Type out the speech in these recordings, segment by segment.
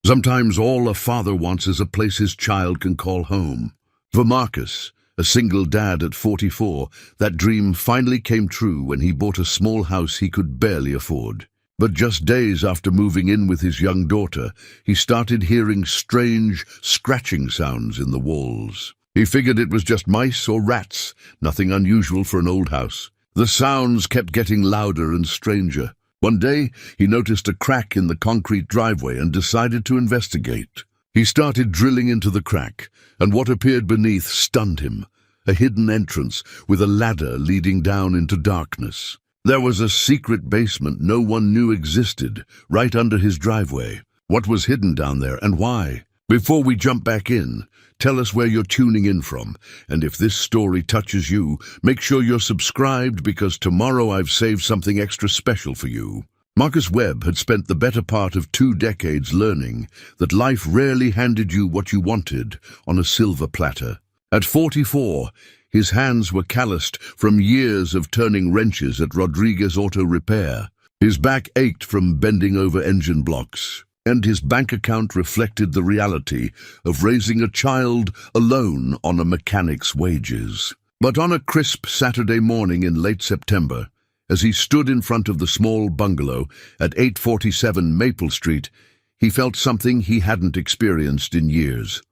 Sometimes all a father wants is a place his child can call home. For Marcus, a single dad at 44, that dream finally came true when he bought a small house he could barely afford. But just days after moving in with his young daughter, he started hearing strange, scratching sounds in the walls. He figured it was just mice or rats, nothing unusual for an old house. The sounds kept getting louder and stranger. One day, he noticed a crack in the concrete driveway and decided to investigate. He started drilling into the crack, and what appeared beneath stunned him. A hidden entrance with a ladder leading down into darkness. There was a secret basement no one knew existed, right under his driveway. What was hidden down there and why? Before we jump back in, tell us where you're tuning in from, and if this story touches you, make sure you're subscribed because tomorrow I've saved something extra special for you. Marcus Webb had spent the better part of 2 decades learning that life rarely handed you what you wanted on a silver platter. At 44, his hands were calloused from years of turning wrenches at Rodriguez Auto Repair. His back ached from bending over engine blocks, and his bank account reflected the reality of raising a child alone on a mechanic's wages. But on a crisp Saturday morning in late September, as he stood in front of the small bungalow at 847 Maple Street, he felt something he hadn't experienced in years.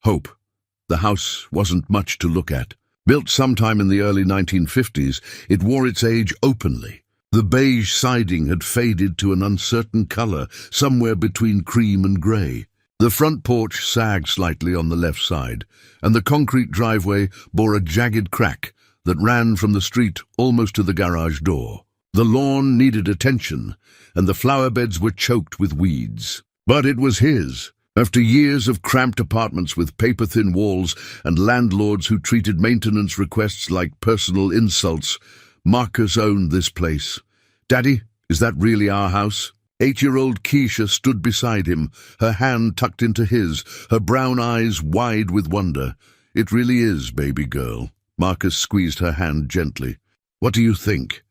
Hope. The house wasn't much to look at. Built sometime in the early 1950s, it wore its age openly. The beige siding had faded to an uncertain color, somewhere between cream and gray. The front porch sagged slightly on the left side, and the concrete driveway bore a jagged crack that ran from the street almost to the garage door. The lawn needed attention, and the flower beds were choked with weeds. But it was his. After years of cramped apartments with paper-thin walls and landlords who treated maintenance requests like personal insults, Marcus owned this place. "Daddy, is that really our house?" 8-year-old Keisha stood beside him, her hand tucked into his, her brown eyes wide with wonder. "It really is, baby girl." Marcus squeezed her hand gently. "What do you think?"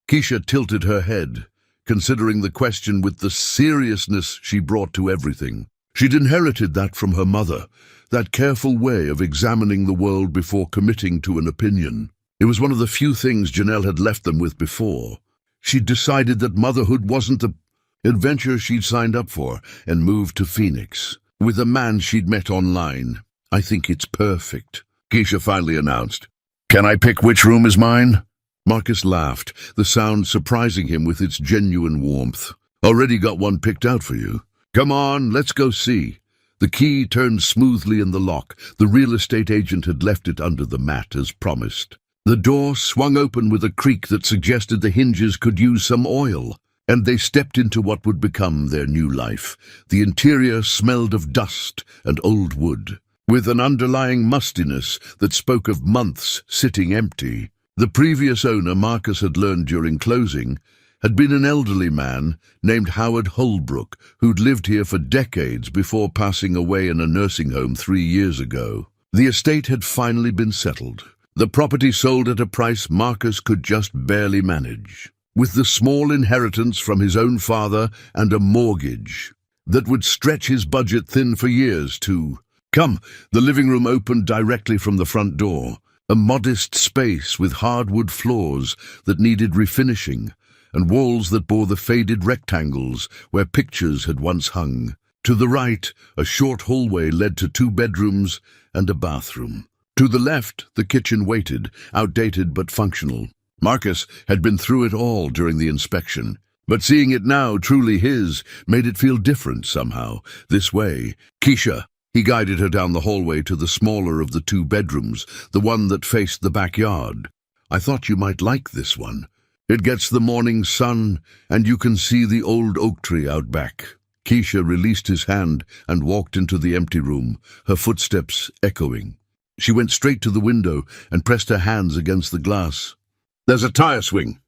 Keisha tilted her head, considering the question with the seriousness she brought to everything. She'd inherited that from her mother, that careful way of examining the world before committing to an opinion. It was one of the few things Janelle had left them with before. She'd decided that motherhood wasn't the adventure she'd signed up for and moved to Phoenix, with a man she'd met online. "I think it's perfect," Keisha finally announced. "Can I pick which room is mine?" Marcus laughed, the sound surprising him with its genuine warmth. "Already got one picked out for you. Come on, let's go see." The key turned smoothly in the lock. The real estate agent had left it under the mat as promised. The door swung open with a creak that suggested the hinges could use some oil, and they stepped into what would become their new life. The interior smelled of dust and old wood, with an underlying mustiness that spoke of months sitting empty. The previous owner, Marcus had learned during closing, had been an elderly man named Howard Holbrook, who'd lived here for decades before passing away in a nursing home 3 years ago. The estate had finally been settled. The property sold at a price Marcus could just barely manage, with the small inheritance from his own father and a mortgage that would stretch his budget thin for years too. "Come." The living room opened directly from the front door, a modest space with hardwood floors that needed refinishing, and walls that bore the faded rectangles where pictures had once hung. To the right, a short hallway led to 2 bedrooms and a bathroom. To the left, the kitchen waited, outdated but functional. Marcus had been through it all during the inspection, but seeing it now truly his made it feel different somehow. "This way." "Keisha." He guided her down the hallway to the smaller of the 2 bedrooms, the one that faced the backyard. "I thought you might like this one. It gets the morning sun, and you can see the old oak tree out back." Keisha released his hand and walked into the empty room, her footsteps echoing. She went straight to the window and pressed her hands against the glass. "There's a tire swing."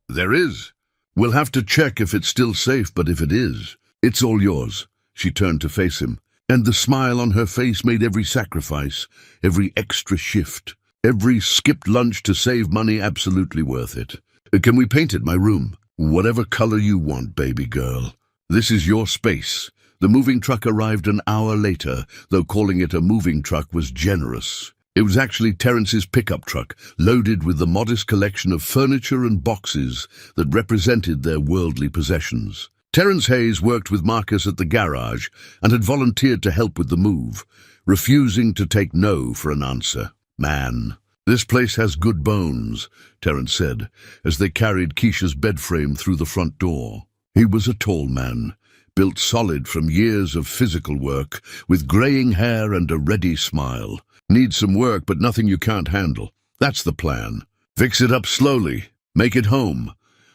"There is. We'll have to check if it's still safe, but if it is, it's all yours." She turned to face him, and the smile on her face made every sacrifice, every extra shift, every skipped lunch to save money absolutely worth it. "Can we paint it, my room?" "Whatever color you want, baby girl. This is your space." The moving truck arrived an hour later, though calling it a moving truck was generous. It was actually Terence's pickup truck, loaded with the modest collection of furniture and boxes that represented their worldly possessions. Terence Hayes worked with Marcus at the garage and had volunteered to help with the move, refusing to take no for an answer. "Man, this place has good bones," Terence said, as they carried Keisha's bed frame through the front door. He was a tall man, built solid from years of physical work, with graying hair and a ready smile. "Needs some work, but nothing you can't handle. That's the plan. Fix it up slowly. Make it home."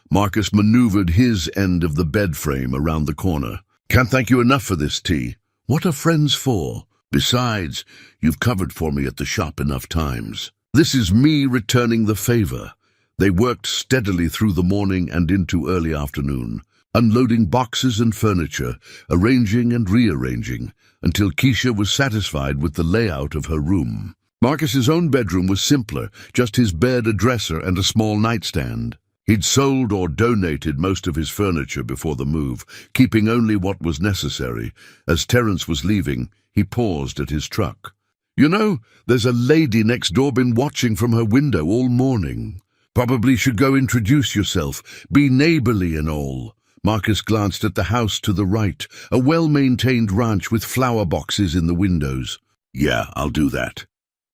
Marcus maneuvered his end of the bed frame around the corner. "Can't thank you enough for this, T. What are friends for? Besides, you've covered for me at the shop enough times. This is me returning the favor." They worked steadily through the morning and into early afternoon, unloading boxes and furniture, arranging and rearranging, until Keisha was satisfied with the layout of her room. Marcus's own bedroom was simpler, just his bed, a dresser, and a small nightstand. He'd sold or donated most of his furniture before the move, keeping only what was necessary. As Terence was leaving, he paused at his truck. "You know, there's a lady next door been watching from her window all morning. Probably should go introduce yourself, be neighborly and all." Marcus glanced at the house to the right, a well-maintained ranch with flower boxes in the windows. "Yeah, I'll do that."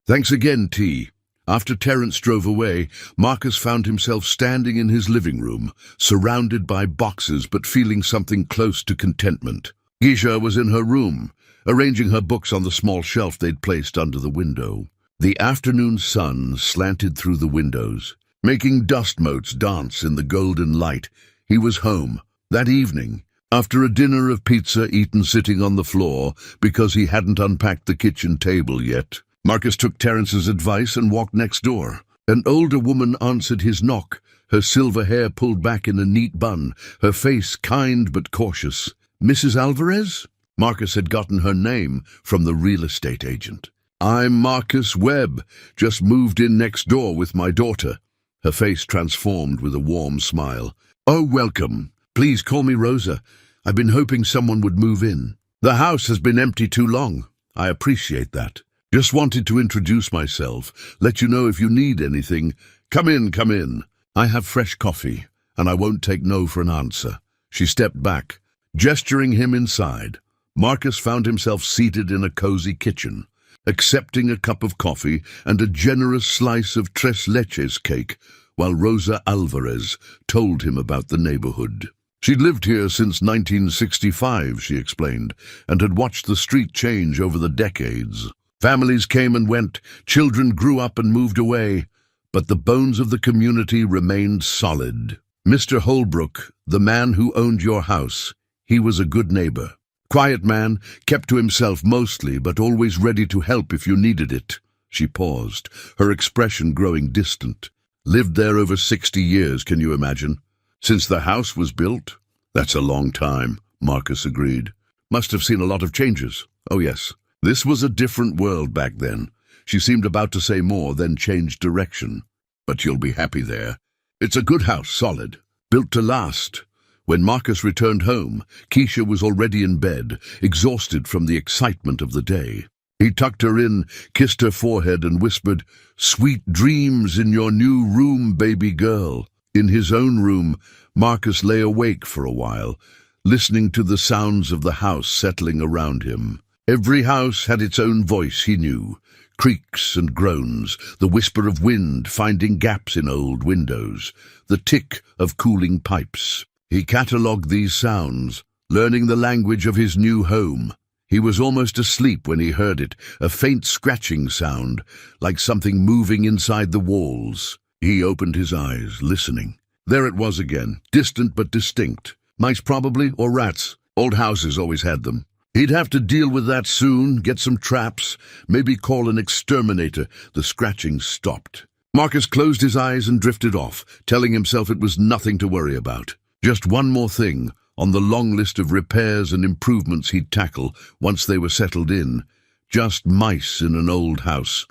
"Thanks again, T." After Terence drove away, Marcus found himself standing in his living room, surrounded by boxes but feeling something close to contentment. Keisha was in her room, arranging her books on the small shelf they'd placed under the window. The afternoon sun slanted through the windows, making dust motes dance in the golden light. He was home. That evening, after a dinner of pizza eaten sitting on the floor because he hadn't unpacked the kitchen table yet, Marcus took Terence's advice and walked next door. An older woman answered his knock, her silver hair pulled back in a neat bun, her face kind but cautious. "Mrs. Alvarez?" Marcus had gotten her name from the real estate agent. "I'm Marcus Webb, just moved in next door with my daughter." Her face transformed with a warm smile. "Oh, welcome. Please call me Rosa. I've been hoping someone would move in. The house has been empty too long. I appreciate that. Just wanted to introduce myself, let you know if you need anything. Come in, come in. I have fresh coffee, and I won't take no for an answer." She stepped back, gesturing him inside. Marcus found himself seated in a cozy kitchen, accepting a cup of coffee and a generous slice of tres leches cake, while Rosa Alvarez told him about the neighborhood. She'd lived here since 1965, she explained, and had watched the street change over the decades. Families came and went, children grew up and moved away, but the bones of the community remained solid. Mr. Holbrook, the man who owned your house, he was a good neighbor. Quiet man, kept to himself mostly, but always ready to help if you needed it. She paused, her expression growing distant. Lived there over 60 years, can you imagine? Since the house was built? That's a long time, Marcus agreed. Must have seen a lot of changes. Oh yes, this was a different world back then. She seemed about to say more, then changed direction. But you'll be happy there. It's a good house, solid, built to last. When Marcus returned home, Keisha was already in bed, exhausted from the excitement of the day. He tucked her in, kissed her forehead, and whispered, "Sweet dreams in your new room, baby girl." In his own room, Marcus lay awake for a while, listening to the sounds of the house settling around him. Every house had its own voice, he knew. Creaks and groans, the whisper of wind finding gaps in old windows, the tick of cooling pipes. He catalogued these sounds, learning the language of his new home. He was almost asleep when he heard it, a faint scratching sound, like something moving inside the walls. He opened his eyes, listening. There it was again, distant but distinct. Mice probably, or rats. Old houses always had them. He'd have to deal with that soon, get some traps, maybe call an exterminator. The scratching stopped. Marcus closed his eyes and drifted off, telling himself it was nothing to worry about. Just one more thing on the long list of repairs and improvements he'd tackle once they were settled in. Just mice in an old house.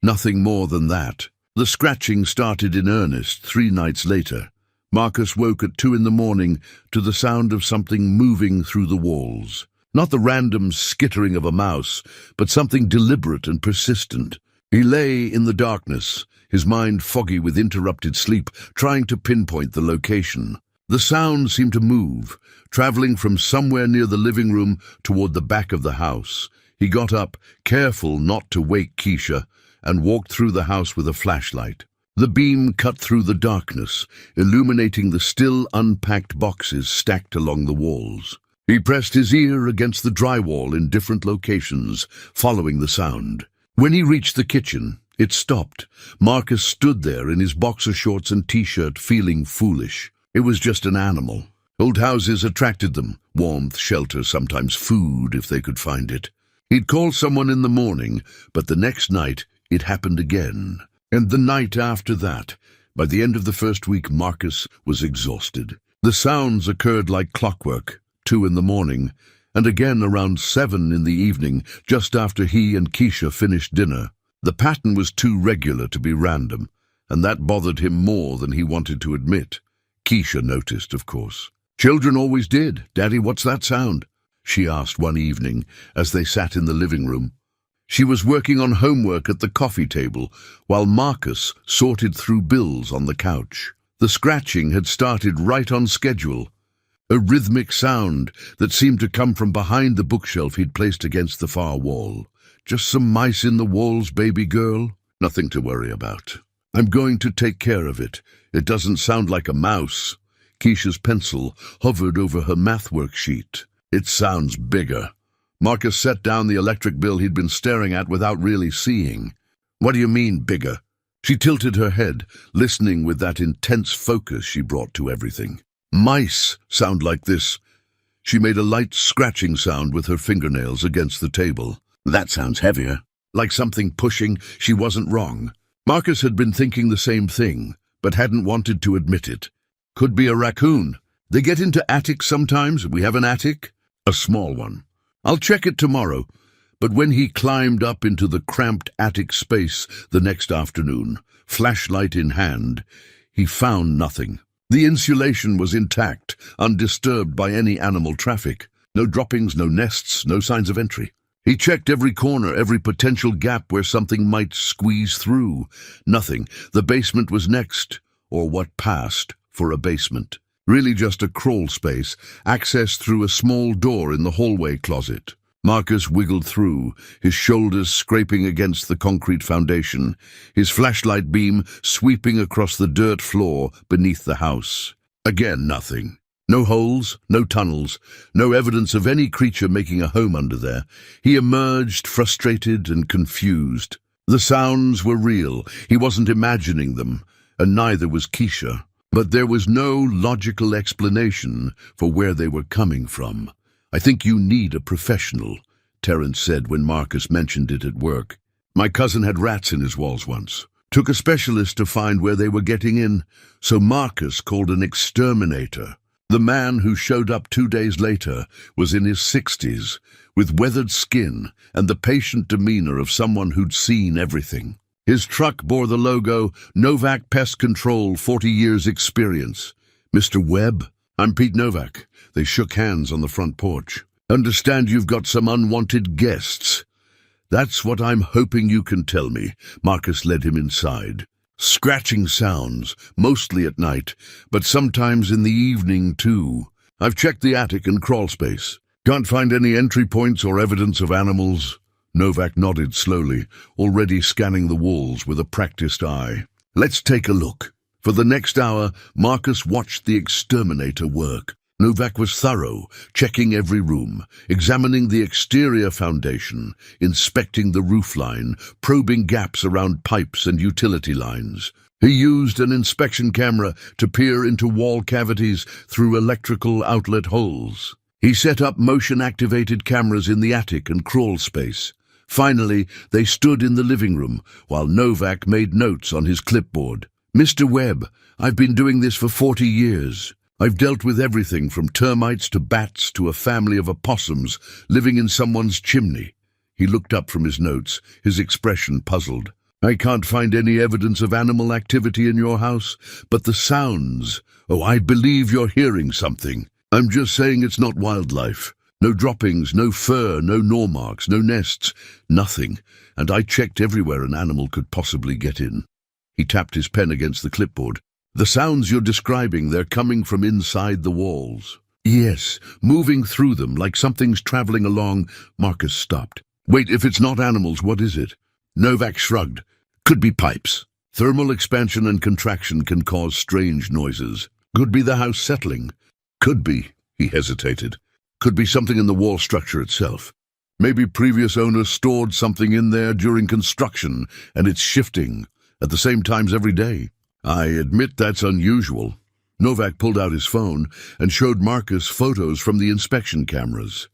Nothing more than that. The scratching started in earnest 3 nights later. Marcus woke at 2 in the morning to the sound of something moving through the walls. Not the random skittering of a mouse, but something deliberate and persistent. He lay in the darkness, his mind foggy with interrupted sleep, trying to pinpoint the location. The sound seemed to move, traveling from somewhere near the living room toward the back of the house. He got up, careful not to wake Keisha, and walked through the house with a flashlight. The beam cut through the darkness, illuminating the still unpacked boxes stacked along the walls. He pressed his ear against the drywall in different locations, following the sound. When he reached the kitchen, it stopped. Marcus stood there in his boxer shorts and t-shirt, feeling foolish. It was just an animal. Old houses attracted them. Warmth, shelter, sometimes food if they could find it. He'd call someone in the morning, but the next night it happened again. And the night after that. By the end of the first week, Marcus was exhausted. The sounds occurred like clockwork, 2 in the morning, and again around 7 in the evening, just after he and Keisha finished dinner. The pattern was too regular to be random, and that bothered him more than he wanted to admit. Keisha noticed, of course. "Children always did. Daddy, what's that sound?" she asked one evening as they sat in the living room. She was working on homework at the coffee table while Marcus sorted through bills on the couch. The scratching had started right on schedule, a rhythmic sound that seemed to come from behind the bookshelf he'd placed against the far wall. "Just some mice in the walls, baby girl. Nothing to worry about. I'm going to take care of it. It doesn't sound like a mouse." Keisha's pencil hovered over her math worksheet. "It sounds bigger." Marcus set down the electric bill he'd been staring at without really seeing. "What do you mean, bigger?" She tilted her head, listening with that intense focus she brought to everything. "Mice sound like this." She made a light scratching sound with her fingernails against the table. "That sounds heavier. Like something pushing." She wasn't wrong. Marcus had been thinking the same thing, but hadn't wanted to admit it. "Could be a raccoon. They get into attics sometimes. We have an attic. A small one. I'll check it tomorrow." But when he climbed up into the cramped attic space the next afternoon, flashlight in hand, he found nothing. The insulation was intact, undisturbed by any animal traffic. No droppings, no nests, no signs of entry. He checked every corner, every potential gap where something might squeeze through. Nothing. The basement was next, or what passed for a basement. Really just a crawl space, accessed through a small door in the hallway closet. Marcus wiggled through, his shoulders scraping against the concrete foundation, his flashlight beam sweeping across the dirt floor beneath the house. Again, nothing. No holes, no tunnels, no evidence of any creature making a home under there. He emerged frustrated and confused. The sounds were real. He wasn't imagining them, and neither was Keisha. But there was no logical explanation for where they were coming from. "I think you need a professional," Terence said when Marcus mentioned it at work. "My cousin had rats in his walls once. Took a specialist to find where they were getting in, so Marcus called an exterminator. The man who showed up 2 days later was in his 60s, with weathered skin and the patient demeanor of someone who'd seen everything. His truck bore the logo, Novak Pest Control, 40 years experience. "Mr. Webb, I'm Pete Novak." They shook hands on the front porch. "Understand you've got some unwanted guests." "That's what I'm hoping you can tell me." Marcus led him inside. "Scratching sounds, mostly at night, but sometimes in the evening too. I've checked the attic and crawl space. Can't find any entry points or evidence of animals." Novak nodded slowly, already scanning the walls with a practiced eye. "Let's take a look." For the next hour, Marcus watched the exterminator work. Novak was thorough, checking every room, examining the exterior foundation, inspecting the roofline, probing gaps around pipes and utility lines. He used an inspection camera to peer into wall cavities through electrical outlet holes. He set up motion-activated cameras in the attic and crawl space. Finally, they stood in the living room, while Novak made notes on his clipboard. "Mr. Webb, I've been doing this for 40 years. I've dealt with everything from termites to bats to a family of opossums living in someone's chimney." He looked up from his notes, his expression puzzled. "I can't find any evidence of animal activity in your house, but the sounds. Oh, I believe you're hearing something. I'm just saying it's not wildlife. No droppings, no fur, no gnaw marks, no nests, nothing, and I checked everywhere an animal could possibly get in. He tapped his pen against the clipboard. The sounds you're describing, they're coming from inside the walls. Yes, moving through them like something's traveling along. Marcus stopped. Wait, if it's not animals, what is it? Novak shrugged. Could be pipes. Thermal expansion and contraction can cause strange noises. Could be the house settling. Could be, he hesitated. Could be something in the wall structure itself. Maybe previous owners stored something in there during construction, and it's shifting at the same times every day. I admit that's unusual. Novak pulled out his phone and showed Marcus photos from the inspection cameras.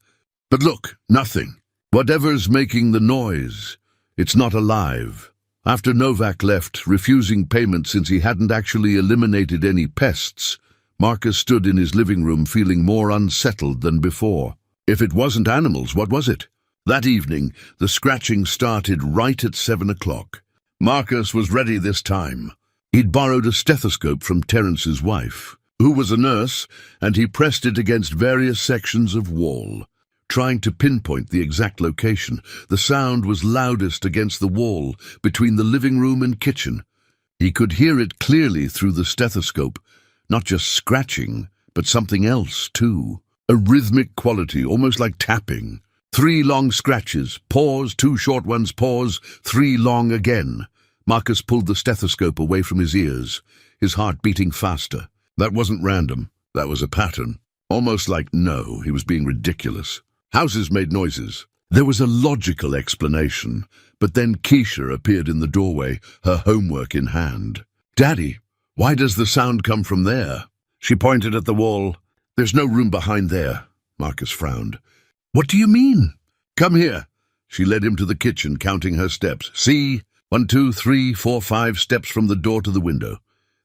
But look, nothing. Whatever's making the noise, it's not alive. After Novak left, refusing payment since he hadn't actually eliminated any pests, Marcus stood in his living room feeling more unsettled than before. If it wasn't animals, what was it? That evening, the scratching started right at 7 o'clock. Marcus was ready this time. He'd borrowed a stethoscope from Terence's wife, who was a nurse, and he pressed it against various sections of wall, trying to pinpoint the exact location. The sound was loudest against the wall between the living room and kitchen. He could hear it clearly through the stethoscope, not just scratching, but something else too. A rhythmic quality, almost like tapping. 3 long scratches, pause, 2 short ones, pause, 3 long again. Marcus pulled the stethoscope away from his ears, his heart beating faster. That wasn't random. That was a pattern. Almost like, no, he was being ridiculous. Houses made noises. There was a logical explanation, but then Keisha appeared in the doorway, her homework in hand. Daddy, why does the sound come from there? She pointed at the wall. There's no room behind there. Marcus frowned. What do you mean? Come here. She led him to the kitchen, counting her steps. See? 1, 2, 3, 4, 5 steps from the door to the window.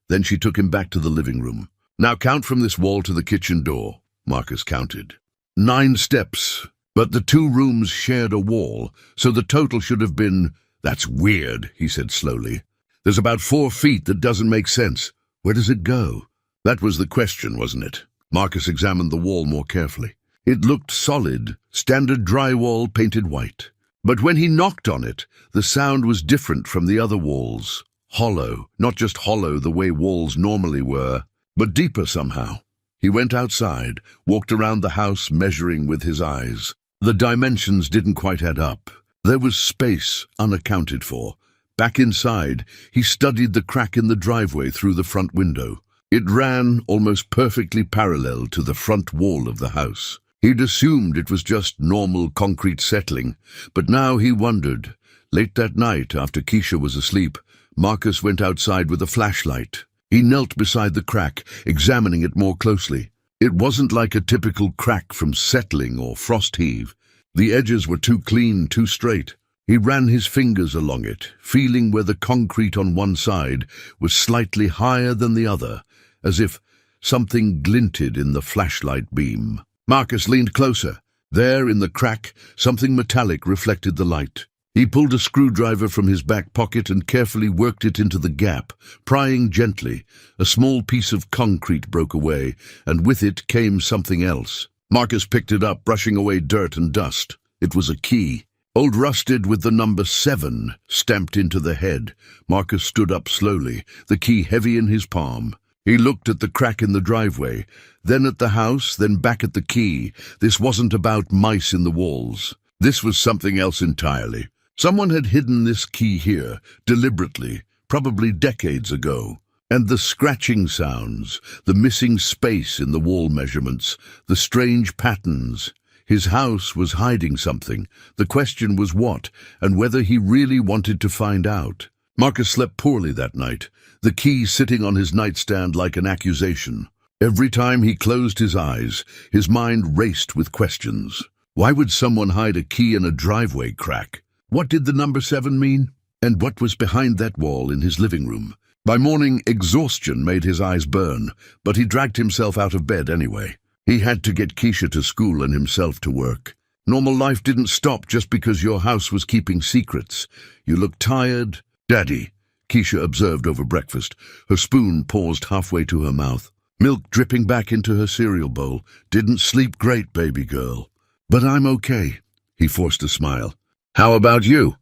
Then she took him back to the living room. Now count from this wall to the kitchen door. Marcus counted. 9 steps, but the 2 rooms shared a wall, so the total should have been... That's weird, he said slowly. There's about 4 feet that doesn't make sense. Where does it go? That was the question, wasn't it? Marcus examined the wall more carefully. It looked solid, standard drywall painted white. But when he knocked on it, the sound was different from the other walls. Hollow, not just hollow the way walls normally were, but deeper somehow. He went outside, walked around the house measuring with his eyes. The dimensions didn't quite add up. There was space unaccounted for. Back inside, he studied the crack in the driveway through the front window. It ran almost perfectly parallel to the front wall of the house. He'd assumed it was just normal concrete settling, but now he wondered. Late that night, after Keisha was asleep, Marcus went outside with a flashlight. He knelt beside the crack, examining it more closely. It wasn't like a typical crack from settling or frost heave. The edges were too clean, too straight. He ran his fingers along it, feeling where the concrete on one side was slightly higher than the other, as if something glinted in the flashlight beam. Marcus leaned closer. There, in the crack, something metallic reflected the light. He pulled a screwdriver from his back pocket and carefully worked it into the gap, prying gently. A small piece of concrete broke away, and with it came something else. Marcus picked it up, brushing away dirt and dust. It was a key. Old rusted with the number 7 stamped into the head. Marcus stood up slowly, the key heavy in his palm. He looked at the crack in the driveway, then at the house, then back at the key. This wasn't about mice in the walls. This was something else entirely. Someone had hidden this key here, deliberately, probably decades ago. And the scratching sounds, the missing space in the wall measurements, the strange patterns. His house was hiding something. The question was what, and whether he really wanted to find out. Marcus slept poorly that night, the key sitting on his nightstand like an accusation. Every time he closed his eyes, his mind raced with questions. Why would someone hide a key in a driveway crack? What did the number 7 mean? And what was behind that wall in his living room? By morning, exhaustion made his eyes burn, but he dragged himself out of bed anyway. He had to get Keisha to school and himself to work. Normal life didn't stop just because your house was keeping secrets. You looked tired. Daddy, Keisha observed over breakfast. Her spoon paused halfway to her mouth. Milk dripping back into her cereal bowl. Didn't sleep great, baby girl. But I'm okay. He forced a smile. How about you?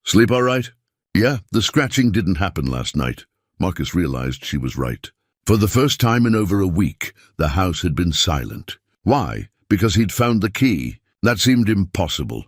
Sleep all right? Yeah, the scratching didn't happen last night. Marcus realized she was right. For the first time in over a week, the house had been silent. Why? Because he'd found the key. That seemed impossible.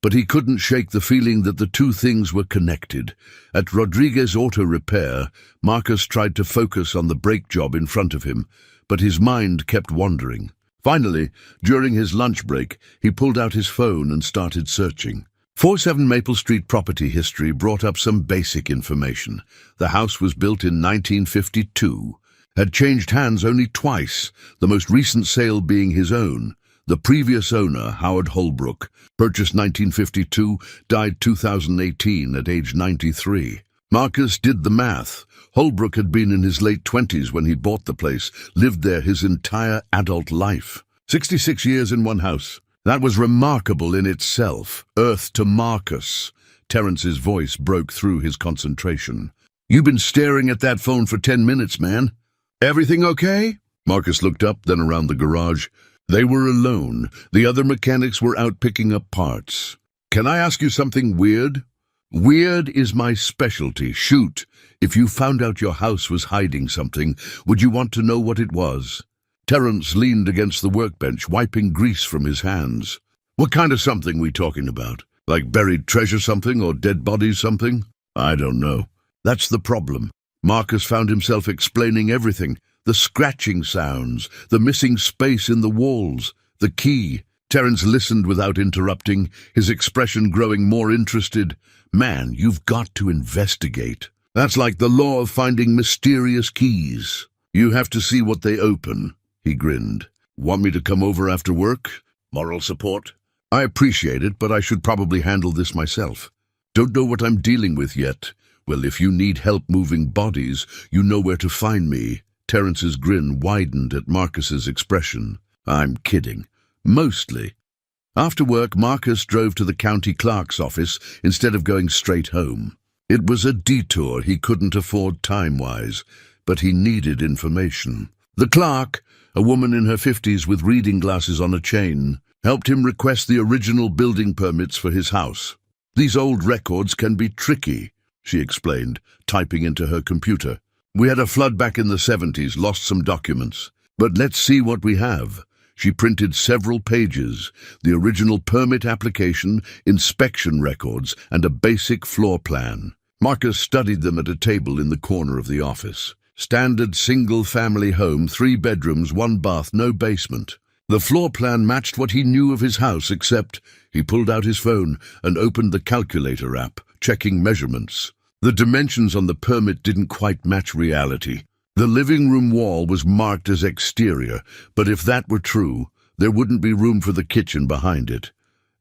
But he couldn't shake the feeling that the two things were connected. At Rodriguez Auto Repair, Marcus tried to focus on the brake job in front of him, but his mind kept wandering. Finally, during his lunch break, he pulled out his phone and started searching. 47 Maple Street property history brought up some basic information. The house was built in 1952, had changed hands only twice, the most recent sale being his own. The previous owner, Howard Holbrook, purchased 1952, died 2018 at age 93. Marcus did the math. Holbrook had been in his late 20s when he bought the place, lived there his entire adult life. 66 years in one house. That was remarkable in itself. Earth to Marcus. Terrence's voice broke through his concentration. You've been staring at that phone for 10 minutes, man. Everything okay? Marcus looked up, then around the garage. They were alone. The other mechanics were out picking up parts. Can I ask you something weird? Weird is my specialty. Shoot. If you found out your house was hiding something, would you want to know what it was? Terrence leaned against the workbench, wiping grease from his hands. What kind of something we talking about? Like buried treasure something or dead bodies something? I don't know. That's the problem. Marcus found himself explaining everything. The scratching sounds, the missing space in the walls, the key. Terrence listened without interrupting, his expression growing more interested. Man, you've got to investigate. That's like the law of finding mysterious keys. You have to see what they open. He grinned. Want me to come over after work? Moral support? I appreciate it, but I should probably handle this myself. Don't know what I'm dealing with yet. Well, if you need help moving bodies, you know where to find me. Terrence's grin widened at Marcus's expression. I'm kidding. Mostly. After work, Marcus drove to the county clerk's office instead of going straight home. It was a detour he couldn't afford time-wise, but he needed information. The clerk, a woman in her 50s with reading glasses on a chain, helped him request the original building permits for his house. These old records can be tricky, she explained, typing into her computer. We had a flood back in the 70s, lost some documents. But let's see what we have. She printed several pages, the original permit application, inspection records, and a basic floor plan. Marcus studied them at a table in the corner of the office. Standard single-family home, 3 bedrooms, 1 bath, no basement. The floor plan matched what he knew of his house, except he pulled out his phone and opened the calculator app, checking measurements. The dimensions on the permit didn't quite match reality. The living room wall was marked as exterior, but if that were true, there wouldn't be room for the kitchen behind it.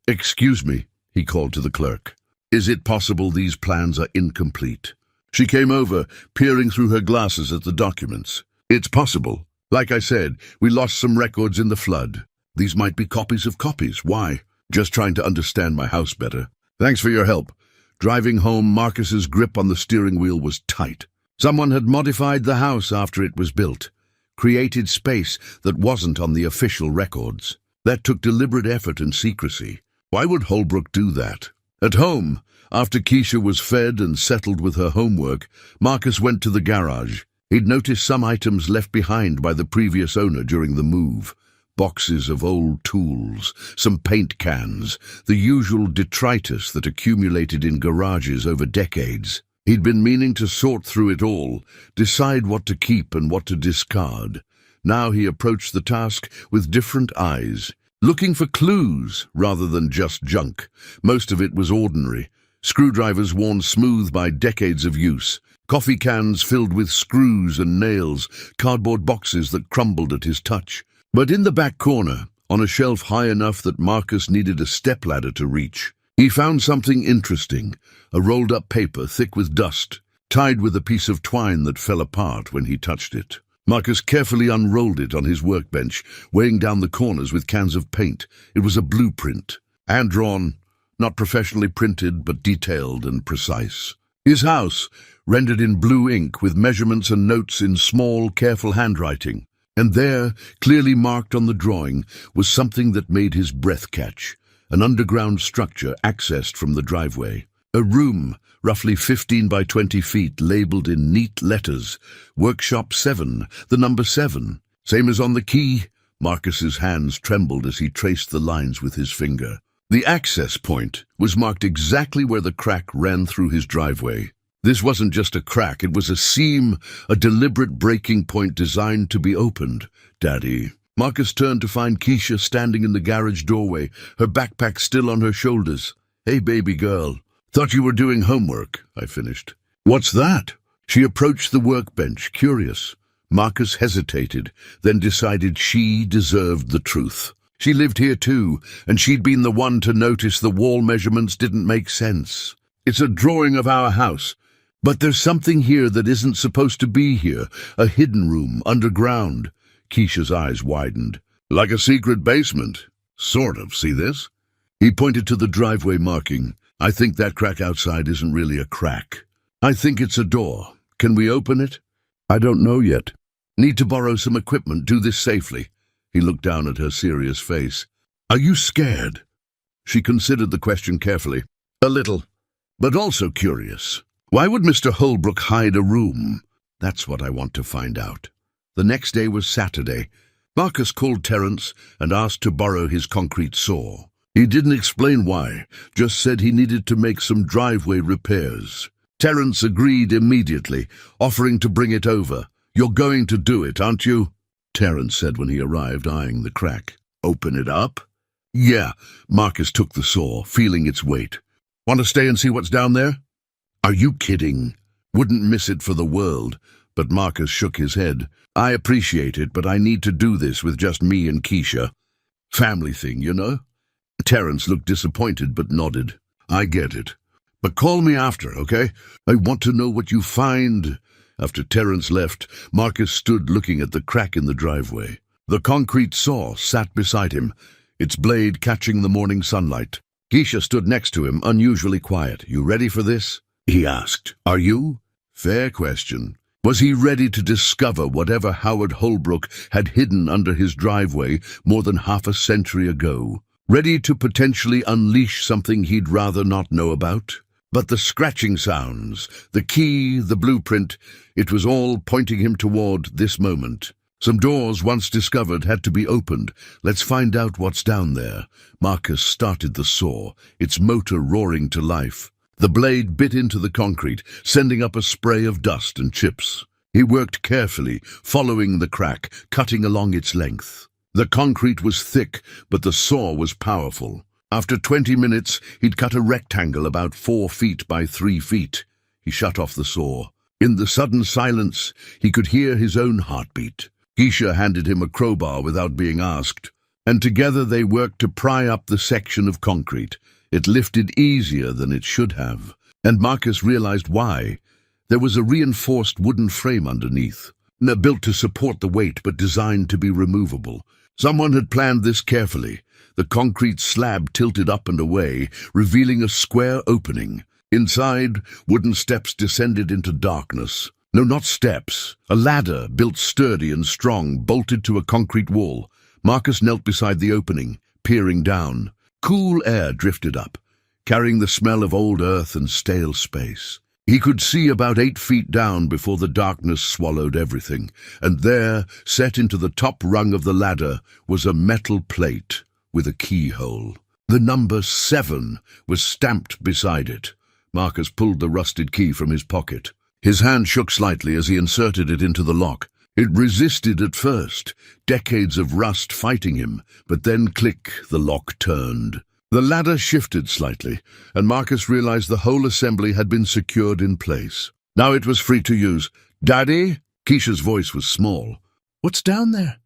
Excuse me, he called to the clerk. Is it possible these plans are incomplete? She came over, peering through her glasses at the documents. It's possible. Like I said, we lost some records in the flood. These might be copies of copies. Why? Just trying to understand my house better. Thanks for your help. Driving home, Marcus's grip on the steering wheel was tight. Someone had modified the house after it was built, created space that wasn't on the official records. That took deliberate effort and secrecy. Why would Holbrook do that? At home, after Keisha was fed and settled with her homework, Marcus went to the garage. He'd noticed some items left behind by the previous owner during the move. Boxes of old tools, some paint cans, the usual detritus that accumulated in garages over decades. He'd been meaning to sort through it all, decide what to keep and what to discard. Now he approached the task with different eyes, looking for clues rather than just junk. Most of it was ordinary. Screwdrivers worn smooth by decades of use, coffee cans filled with screws and nails, cardboard boxes that crumbled at his touch. But in the back corner, on a shelf high enough that Marcus needed a stepladder to reach, he found something interesting, a rolled-up paper thick with dust, tied with a piece of twine that fell apart when he touched it. Marcus carefully unrolled it on his workbench, weighing down the corners with cans of paint. It was a blueprint, hand-drawn, not professionally printed, but detailed and precise. His house, rendered in blue ink with measurements and notes in small, careful handwriting. And there, clearly marked on the drawing, was something that made his breath catch. An underground structure accessed from the driveway. A room, roughly 15 by 20 feet, labeled in neat letters. Workshop 7, the number 7. Same as on the key. Marcus's hands trembled as he traced the lines with his finger. The access point was marked exactly where the crack ran through his driveway. This wasn't just a crack, it was a seam, a deliberate breaking point designed to be opened. Daddy. Marcus turned to find Keisha standing in the garage doorway, her backpack still on her shoulders. Hey, baby girl. Thought you were doing homework, I finished. What's that? She approached the workbench, curious. Marcus hesitated, then decided she deserved the truth. She lived here too, and she'd been the one to notice the wall measurements didn't make sense. It's a drawing of our house, but there's something here that isn't supposed to be here, a hidden room, underground. Keisha's eyes widened. Like a secret basement. Sort of, see this? He pointed to the driveway marking. I think that crack outside isn't really a crack. I think it's a door. Can we open it? I don't know yet. Need to borrow some equipment, do this safely. He looked down at her serious face. Are you scared? She considered the question carefully. A little, but also curious. Why would Mr. Holbrook hide a room? That's what I want to find out. The next day was Saturday. Marcus called Terence and asked to borrow his concrete saw. He didn't explain why, just said he needed to make some driveway repairs. Terence agreed immediately, offering to bring it over. You're going to do it, aren't you? Terence said when he arrived, eyeing the crack. Open it up? Yeah, Marcus took the saw, feeling its weight. Want to stay and see what's down there? Are you kidding? Wouldn't miss it for the world. But Marcus shook his head. I appreciate it, but I need to do this with just me and Keisha. Family thing, you know? Terence looked disappointed but nodded. I get it. But call me after, okay? I want to know what you find. After Terence left, Marcus stood looking at the crack in the driveway. The concrete saw sat beside him, its blade catching the morning sunlight. Keisha stood next to him, unusually quiet. You ready for this? He asked. Are you? Fair question. Was he ready to discover whatever Howard Holbrook had hidden under his driveway more than half a century ago? Ready to potentially unleash something he'd rather not know about? But the scratching sounds, the key, the blueprint, it was all pointing him toward this moment. Some doors, once discovered, had to be opened. Let's find out what's down there. Marcus started the saw, its motor roaring to life. The blade bit into the concrete, sending up a spray of dust and chips. He worked carefully, following the crack, cutting along its length. The concrete was thick, but the saw was powerful. After 20 minutes, he'd cut a rectangle about 4 feet by 3 feet. He shut off the saw. In the sudden silence, he could hear his own heartbeat. Keisha handed him a crowbar without being asked, and together they worked to pry up the section of concrete. It lifted easier than it should have, and Marcus realized why. There was a reinforced wooden frame underneath, built to support the weight but designed to be removable. Someone had planned this carefully. The concrete slab tilted up and away, revealing a square opening. Inside, wooden steps descended into darkness. No, not steps. A ladder, built sturdy and strong, bolted to a concrete wall. Marcus knelt beside the opening, peering down. Cool air drifted up, carrying the smell of old earth and stale space. He could see about 8 feet down before the darkness swallowed everything, and there, set into the top rung of the ladder, was a metal plate with a keyhole. The number 7 was stamped beside it. Marcus pulled the rusted key from his pocket. His hand shook slightly as he inserted it into the lock. It resisted at first, decades of rust fighting him, but then click, the lock turned. The ladder shifted slightly, and Marcus realized the whole assembly had been secured in place. Now it was free to use. Daddy? Keisha's voice was small. What's down there?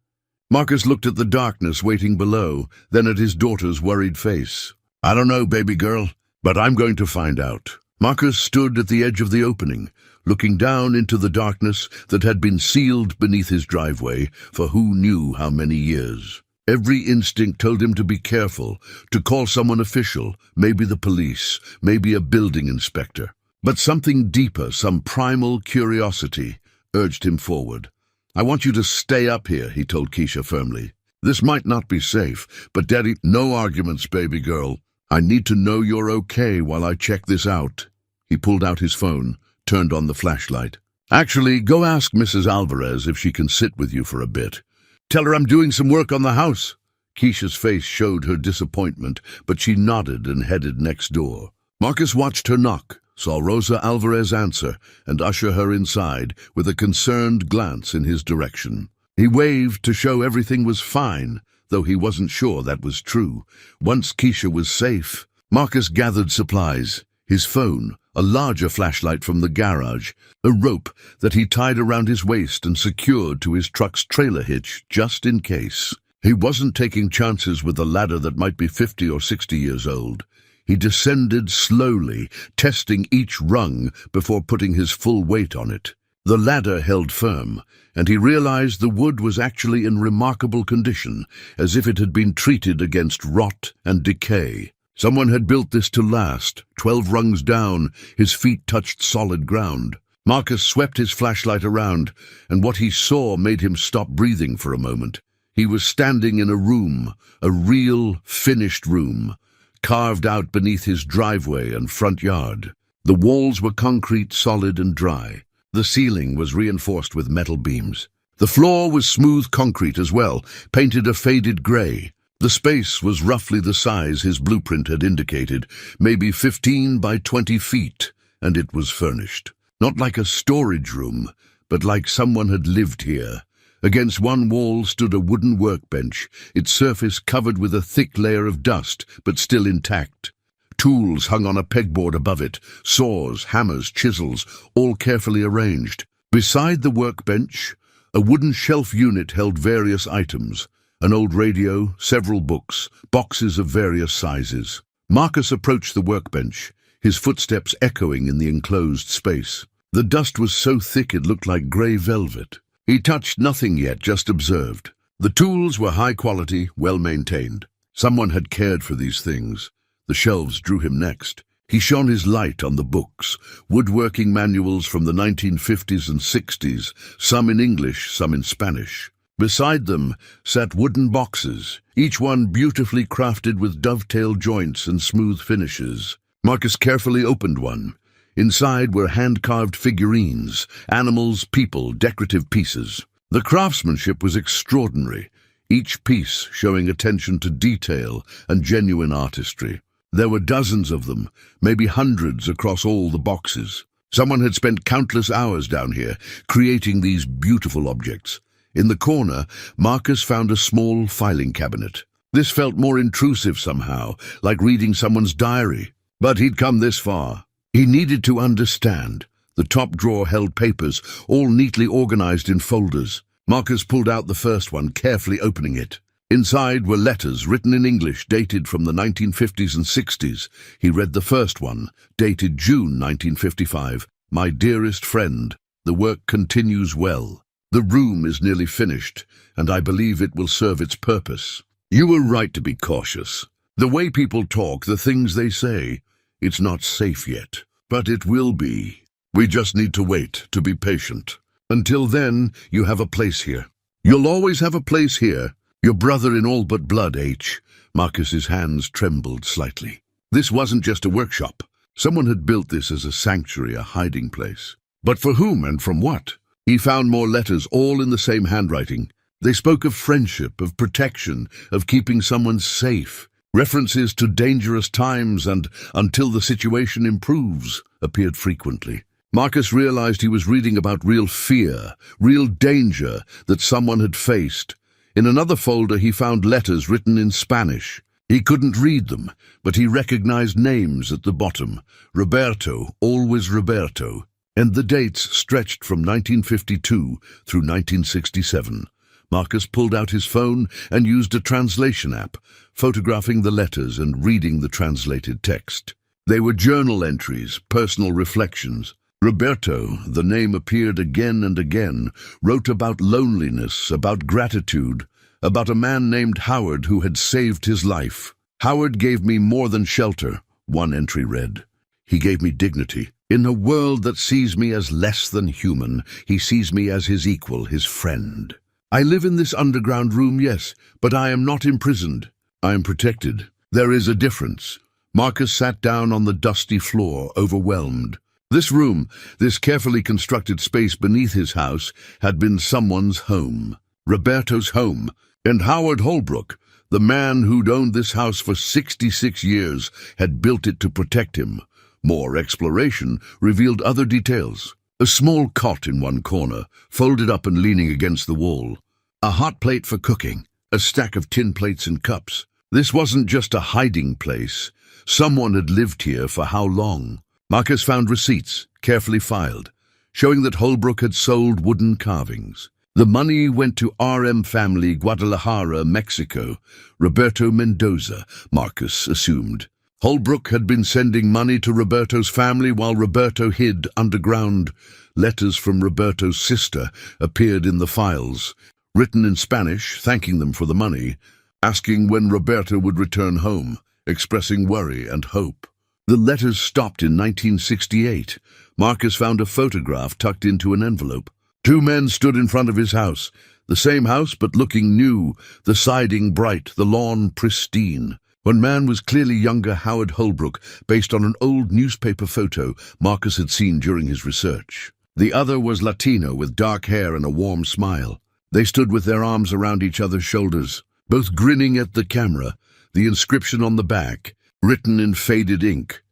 Marcus looked at the darkness waiting below, then at his daughter's worried face. I don't know, baby girl, but I'm going to find out. Marcus stood at the edge of the opening, looking down into the darkness that had been sealed beneath his driveway for who knew how many years. Every instinct told him to be careful, to call someone official, maybe the police, maybe a building inspector. But something deeper, some primal curiosity, urged him forward. I want you to stay up here, he told Keisha firmly. This might not be safe, but Daddy, no arguments, baby girl. I need to know you're okay while I check this out. He pulled out his phone, turned on the flashlight. Actually, go ask Mrs. Alvarez if she can sit with you for a bit. Tell her I'm doing some work on the house. Keisha's face showed her disappointment, but she nodded and headed next door. Marcus watched her knock, saw Rosa Alvarez answer, and usher her inside with a concerned glance in his direction. He waved to show everything was fine, though he wasn't sure that was true. Once Keisha was safe, Marcus gathered supplies, his phone, a larger flashlight from the garage, a rope that he tied around his waist and secured to his truck's trailer hitch just in case. He wasn't taking chances with a ladder that might be 50 or 60 years old. He descended slowly, testing each rung before putting his full weight on it. The ladder held firm, and he realized the wood was actually in remarkable condition, as if it had been treated against rot and decay. Someone had built this to last. 12 rungs down, his feet touched solid ground. Marcus swept his flashlight around, and what he saw made him stop breathing for a moment. He was standing in a room, a real, finished room, carved out beneath his driveway and front yard. The walls were concrete, solid and dry. The ceiling was reinforced with metal beams. The floor was smooth concrete as well, painted a faded gray. The space was roughly the size his blueprint had indicated, maybe 15 by 20 feet, and it was furnished. Not like a storage room, but like someone had lived here. Against one wall stood a wooden workbench, its surface covered with a thick layer of dust, but still intact. Tools hung on a pegboard above it, saws, hammers, chisels, all carefully arranged. Beside the workbench, a wooden shelf unit held various items, an old radio, several books, boxes of various sizes. Marcus approached the workbench, his footsteps echoing in the enclosed space. The dust was so thick it looked like grey velvet. He touched nothing yet, just observed. The tools were high quality, well maintained. Someone had cared for these things. The shelves drew him next. He shone his light on the books, woodworking manuals from the 1950s and 60s, some in English, some in Spanish. Beside them sat wooden boxes, each one beautifully crafted with dovetail joints and smooth finishes. Marcus carefully opened one. Inside were hand-carved figurines, animals, people, decorative pieces. The craftsmanship was extraordinary, each piece showing attention to detail and genuine artistry. There were dozens of them, maybe hundreds across all the boxes. Someone had spent countless hours down here, creating these beautiful objects. In the corner, Marcus found a small filing cabinet. This felt more intrusive somehow, like reading someone's diary. But he'd come this far. He needed to understand. The top drawer held papers, all neatly organized in folders. Marcus pulled out the first one, carefully opening it. Inside were letters written in English, dated from the 1950s and 60s. He read the first one, dated June 1955. My dearest friend, the work continues well. The room is nearly finished, and I believe it will serve its purpose. You were right to be cautious. The way people talk, the things they say, it's not safe yet, but it will be. We just need to wait, to be patient. Until then, you have a place here. You'll always have a place here. Your brother in all but blood, H. Marcus's hands trembled slightly. This wasn't just a workshop. Someone had built this as a sanctuary, a hiding place. But for whom and from what? He found more letters, all in the same handwriting. They spoke of friendship, of protection, of keeping someone safe. References to dangerous times and until the situation improves appeared frequently. Marcus realized he was reading about real fear, real danger that someone had faced. In another folder he found letters written in Spanish. He couldn't read them, but he recognized names at the bottom. Roberto, always Roberto. And the dates stretched from 1952 through 1967. Marcus pulled out his phone and used a translation app, photographing the letters and reading the translated text. They were journal entries, personal reflections. Roberto, the name appeared again and again, wrote about loneliness, about gratitude, about a man named Howard who had saved his life. Howard gave me more than shelter, one entry read. He gave me dignity. In a world that sees me as less than human, he sees me as his equal, his friend. I live in this underground room, yes, but I am not imprisoned. I am protected. There is a difference. Marcus sat down on the dusty floor, overwhelmed. This room, this carefully constructed space beneath his house, had been someone's home. Roberto's home. And Howard Holbrook, the man who'd owned this house for 66 years, had built it to protect him. More exploration revealed other details. A small cot in one corner, folded up and leaning against the wall. A hot plate for cooking. A stack of tin plates and cups. This wasn't just a hiding place. Someone had lived here for how long? Marcus found receipts, carefully filed, showing that Holbrook had sold wooden carvings. The money went to RM family, Guadalajara, Mexico. Roberto Mendoza, Marcus assumed. Holbrook had been sending money to Roberto's family while Roberto hid underground. Letters from Roberto's sister appeared in the files, written in Spanish, thanking them for the money, asking when Roberto would return home, expressing worry and hope. The letters stopped in 1968. Marcus found a photograph tucked into an envelope. Two men stood in front of his house, the same house but looking new, the siding bright, the lawn pristine. One man was clearly younger Howard Holbrook, based on an old newspaper photo Marcus had seen during his research. The other was Latino with dark hair and a warm smile. They stood with their arms around each other's shoulders, both grinning at the camera, the inscription on the back, written in faded ink.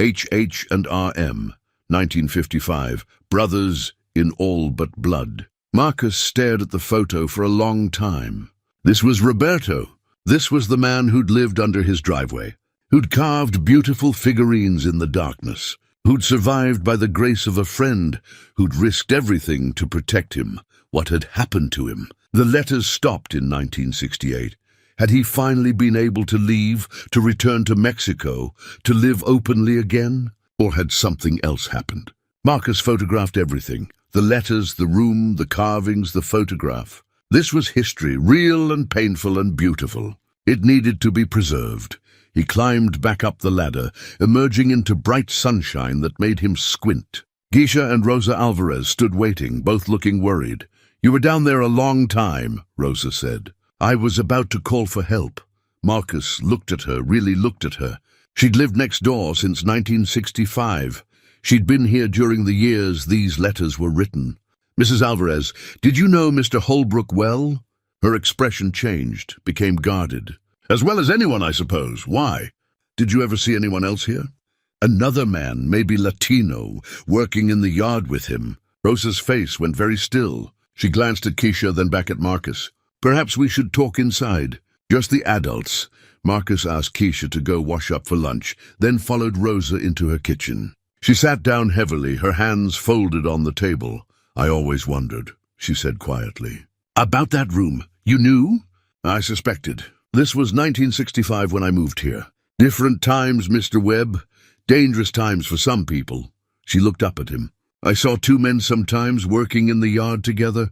H.H. and R.M., 1955, brothers in all but blood. Marcus stared at the photo for a long time. This was Roberto. This was the man who'd lived under his driveway, who'd carved beautiful figurines in the darkness, who'd survived by the grace of a friend, who'd risked everything to protect him. What had happened to him? The letters stopped in 1968. Had he finally been able to leave, to return to Mexico, to live openly again? Or had something else happened? Marcus photographed everything. The letters, the room, the carvings, the photograph. This was history, real and painful and beautiful. It needed to be preserved. He climbed back up the ladder, emerging into bright sunshine that made him squint. Geisha and Rosa Alvarez stood waiting, both looking worried. "You were down there a long time," Rosa said. "I was about to call for help." Marcus looked at her, really looked at her. She'd lived next door since 1965. She'd been here during the years these letters were written. "Mrs. Alvarez, did you know Mr. Holbrook well?" Her expression changed, became guarded. "As well as anyone, I suppose. Why? Did you ever see anyone else here?" Another man, maybe Latino, working in the yard with him. Rosa's face went very still. She glanced at Keisha, then back at Marcus. "Perhaps we should talk inside. Just the adults." Marcus asked Keisha to go wash up for lunch, then followed Rosa into her kitchen. She sat down heavily, her hands folded on the table. "I always wondered," she said quietly. "About that room. You knew?" "I suspected. This was 1965 when I moved here. Different times, Mr. Webb. Dangerous times for some people." She looked up at him. "I saw two men sometimes working in the yard together.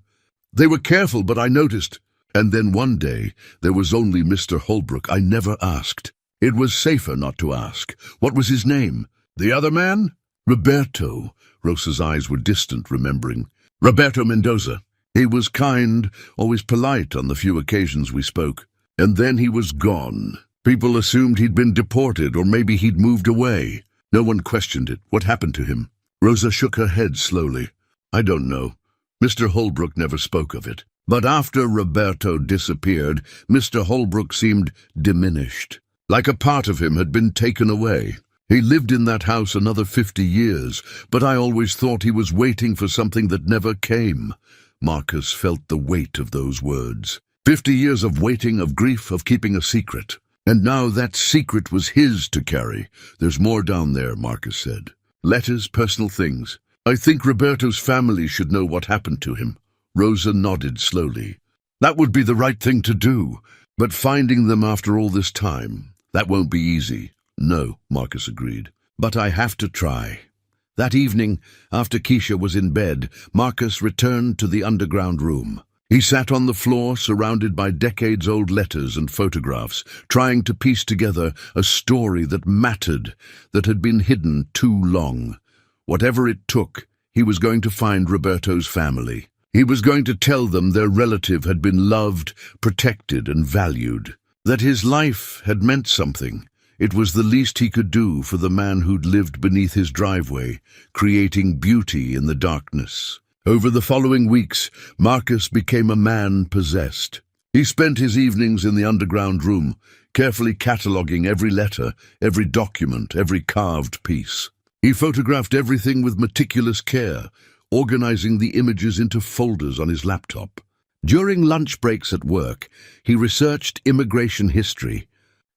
They were careful, but I noticed. And then one day, there was only Mr. Holbrook. I never asked. It was safer not to ask. What was his name?" "The other man?" "Roberto." Rosa's eyes were distant, remembering. "Roberto Mendoza. He was kind, always polite on the few occasions we spoke. And then he was gone. People assumed he'd been deported, or maybe he'd moved away. No one questioned it. What happened to him?" Rosa shook her head slowly. "I don't know. Mr. Holbrook never spoke of it. But after Roberto disappeared, Mr. Holbrook seemed diminished, like a part of him had been taken away. He lived in that house another 50 years, but I always thought he was waiting for something that never came." Marcus felt the weight of those words. 50 years of waiting, of grief, of keeping a secret. And now that secret was his to carry. "There's more down there," Marcus said. "Letters, personal things. I think Roberto's family should know what happened to him." Rosa nodded slowly. "That would be the right thing to do. But finding them after all this time, that won't be easy." "No," Marcus agreed. "But I have to try." That evening, after Keisha was in bed, Marcus returned to the underground room. He sat on the floor, surrounded by decades-old letters and photographs, trying to piece together a story that mattered, that had been hidden too long. Whatever it took, he was going to find Roberto's family. He was going to tell them their relative had been loved, protected, and valued. That his life had meant something. It was the least he could do for the man who'd lived beneath his driveway, creating beauty in the darkness. Over the following weeks, Marcus became a man possessed. He spent his evenings in the underground room, carefully cataloguing every letter, every document, every carved piece. He photographed everything with meticulous care, organizing the images into folders on his laptop. During lunch breaks at work, he researched immigration history,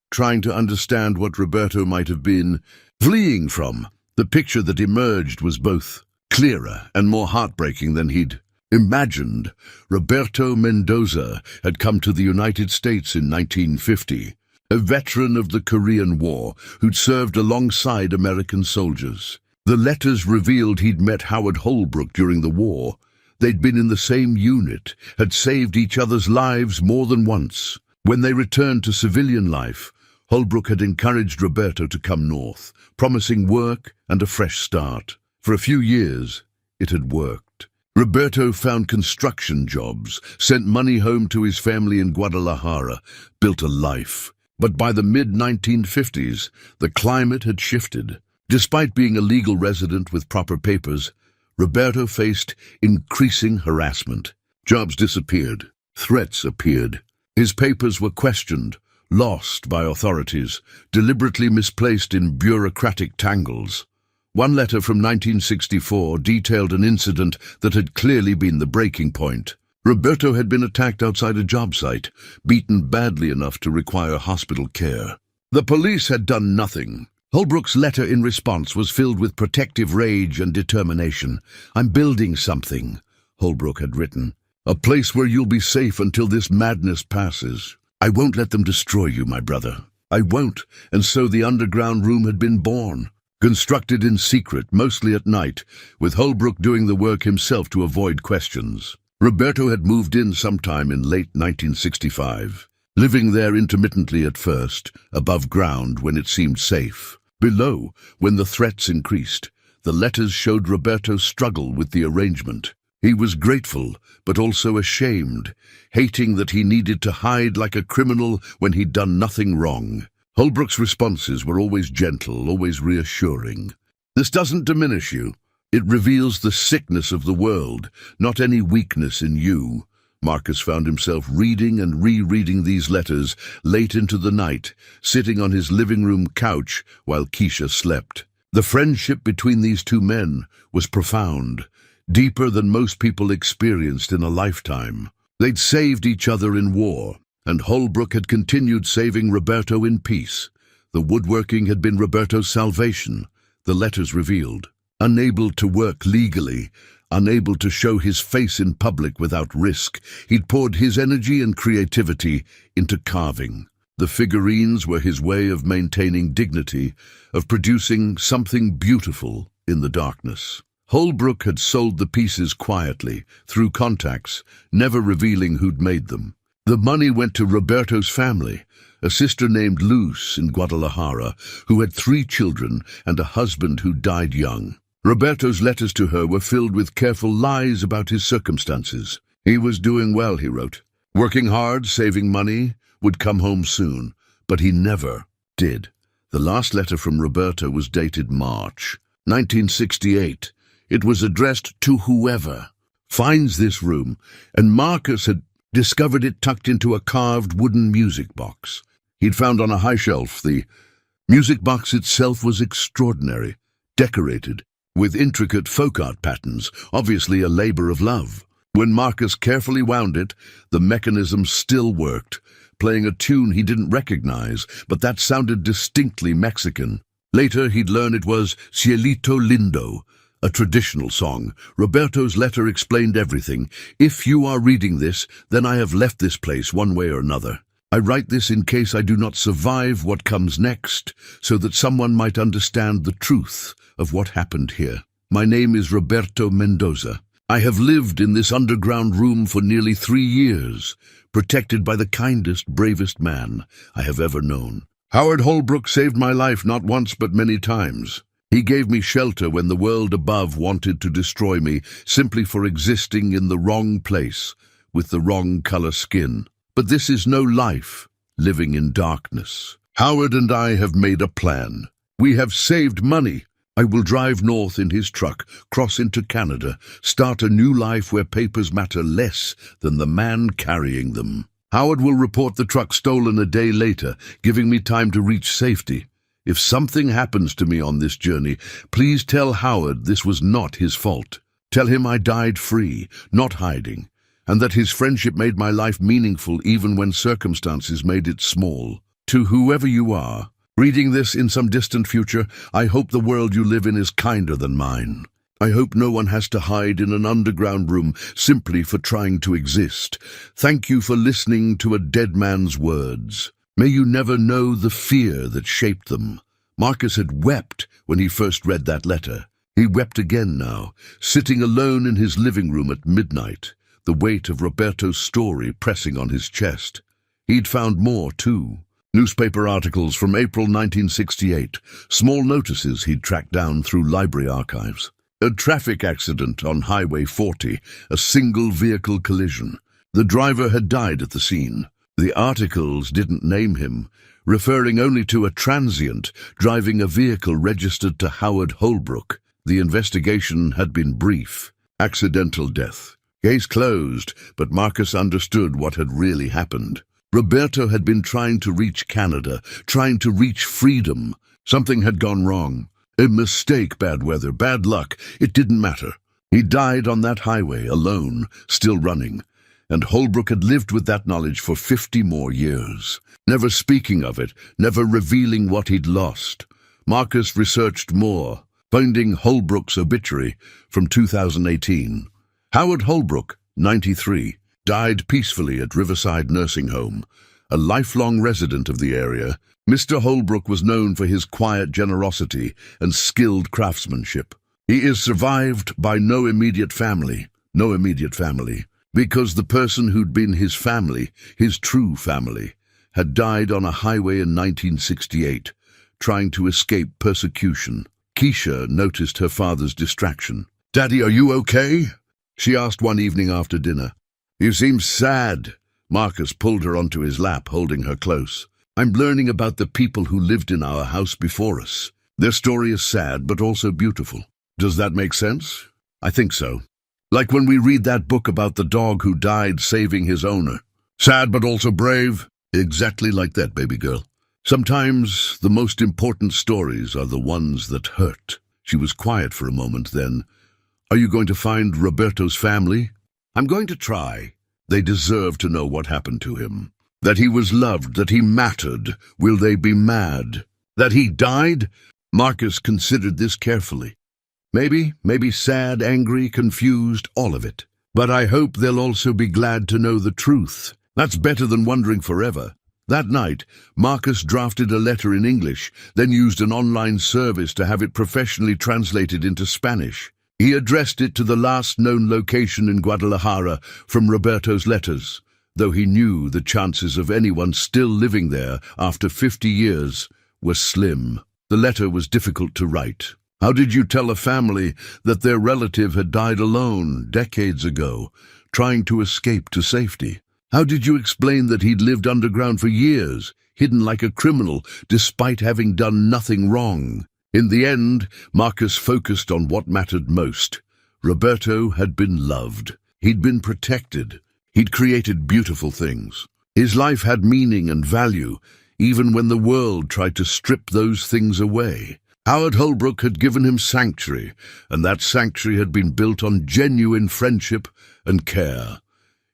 trying to understand what Roberto might have been fleeing from. The picture that emerged was both clearer and more heartbreaking than he'd imagined. Roberto Mendoza had come to the United States in 1950, a veteran of the Korean War who'd served alongside American soldiers. The letters revealed he'd met Howard Holbrook during the war. They'd been in the same unit, had saved each other's lives more than once. When they returned to civilian life, Holbrook had encouraged Roberto to come north, promising work and a fresh start. For a few years, it had worked. Roberto found construction jobs, sent money home to his family in Guadalajara, built a life. But by the mid-1950s, the climate had shifted. Despite being a legal resident with proper papers, Roberto faced increasing harassment. Jobs disappeared. Threats appeared. His papers were questioned, lost by authorities, deliberately misplaced in bureaucratic tangles. One letter from 1964 detailed an incident that had clearly been the breaking point. Roberto had been attacked outside a job site, beaten badly enough to require hospital care. The police had done nothing. Holbrook's letter in response was filled with protective rage and determination. "I'm building something," Holbrook had written. "A place where you'll be safe until this madness passes. I won't let them destroy you, my brother. I won't." And so the underground room had been born. Constructed in secret, mostly at night, with Holbrook doing the work himself to avoid questions. Roberto had moved in sometime in late 1965, living there intermittently at first, above ground when it seemed safe. Below, when the threats increased, the letters showed Roberto's struggle with the arrangement. He was grateful, but also ashamed, hating that he needed to hide like a criminal when he'd done nothing wrong. Holbrook's responses were always gentle, always reassuring. "This doesn't diminish you. It reveals the sickness of the world, not any weakness in you." Marcus found himself reading and rereading these letters late into the night, sitting on his living room couch while Keisha slept. The friendship between these two men was profound, deeper than most people experienced in a lifetime. They'd saved each other in war, and Holbrook had continued saving Roberto in peace. The woodworking had been Roberto's salvation, the letters revealed. Unable to work legally, unable to show his face in public without risk, he'd poured his energy and creativity into carving. The figurines were his way of maintaining dignity, of producing something beautiful in the darkness. Holbrook had sold the pieces quietly, through contacts, never revealing who'd made them. The money went to Roberto's family, a sister named Luz in Guadalajara, who had 3 children and a husband who died young. Roberto's letters to her were filled with careful lies about his circumstances. He was doing well, he wrote. Working hard, saving money, would come home soon, but he never did. The last letter from Roberto was dated March 1968. It was addressed to whoever finds this room, and Marcus had discovered it tucked into a carved wooden music box he'd found on a high shelf. The music box itself was extraordinary, decorated with intricate folk art patterns, obviously a labor of love. When Marcus carefully wound it, the mechanism still worked, playing a tune he didn't recognize, but that sounded distinctly Mexican. Later he'd learn it was Cielito Lindo, a traditional song. Roberto's letter explained everything. "If you are reading this, then I have left this place one way or another. I write this in case I do not survive what comes next, so that someone might understand the truth of what happened here. My name is Roberto Mendoza. I have lived in this underground room for nearly 3 years, protected by the kindest, bravest man I have ever known. Howard Holbrook saved my life not once but many times. He gave me shelter when the world above wanted to destroy me simply for existing in the wrong place with the wrong color skin. But this is no life, living in darkness. Howard and I have made a plan. We have saved money. I will drive north in his truck, cross into Canada, start a new life where papers matter less than the man carrying them. Howard will report the truck stolen a day later, giving me time to reach safety. If something happens to me on this journey, please tell Howard this was not his fault. Tell him I died free, not hiding, and that his friendship made my life meaningful even when circumstances made it small. To whoever you are, reading this in some distant future, I hope the world you live in is kinder than mine. I hope no one has to hide in an underground room simply for trying to exist. Thank you for listening to a dead man's words. May you never know the fear that shaped them. Marcus had wept when he first read that letter. He wept again now, sitting alone in his living room at midnight, the weight of Roberto's story pressing on his chest. He'd found more, too. Newspaper articles from April 1968, small notices he'd tracked down through library archives. A traffic accident on Highway 40, a single vehicle collision. The driver had died at the scene. The articles didn't name him, referring only to a transient driving a vehicle registered to Howard Holbrook. The investigation had been brief. Accidental death. Case closed, but Marcus understood what had really happened. Roberto had been trying to reach Canada, trying to reach freedom. Something had gone wrong. A mistake, bad weather, bad luck. It didn't matter. He died on that highway, alone, still running. And Holbrook had lived with that knowledge for 50 more years, never speaking of it, never revealing what he'd lost. Marcus researched more, finding Holbrook's obituary from 2018. Howard Holbrook, 93, died peacefully at Riverside Nursing Home. A lifelong resident of the area, Mr. Holbrook was known for his quiet generosity and skilled craftsmanship. He is survived by no immediate family, because the person who'd been his family, his true family, had died on a highway in 1968, trying to escape persecution. Keisha noticed her father's distraction. "Daddy, are you okay?" she asked one evening after dinner. "You seem sad." Marcus pulled her onto his lap, holding her close. "I'm learning about the people who lived in our house before us. Their story is sad, but also beautiful. Does that make sense?" "I think so. Like when we read that book about the dog who died saving his owner. Sad but also brave." "Exactly like that, baby girl. Sometimes the most important stories are the ones that hurt." She was quiet for a moment, then, "Are you going to find Roberto's family?" "I'm going to try. They deserve to know what happened to him. That he was loved, that he mattered. Will they be mad? That he died?" Marcus considered this carefully. Maybe sad, angry, confused, all of it. "But I hope they'll also be glad to know the truth. That's better than wondering forever." That night, Marcus drafted a letter in English, then used an online service to have it professionally translated into Spanish. He addressed it to the last known location in Guadalajara from Roberto's letters, though he knew the chances of anyone still living there after 50 years were slim. The letter was difficult to write. How did you tell a family that their relative had died alone decades ago, trying to escape to safety? How did you explain that he'd lived underground for years, hidden like a criminal, despite having done nothing wrong? In the end, Marcus focused on what mattered most. Roberto had been loved. He'd been protected. He'd created beautiful things. His life had meaning and value, even when the world tried to strip those things away. Howard Holbrook had given him sanctuary, and that sanctuary had been built on genuine friendship and care.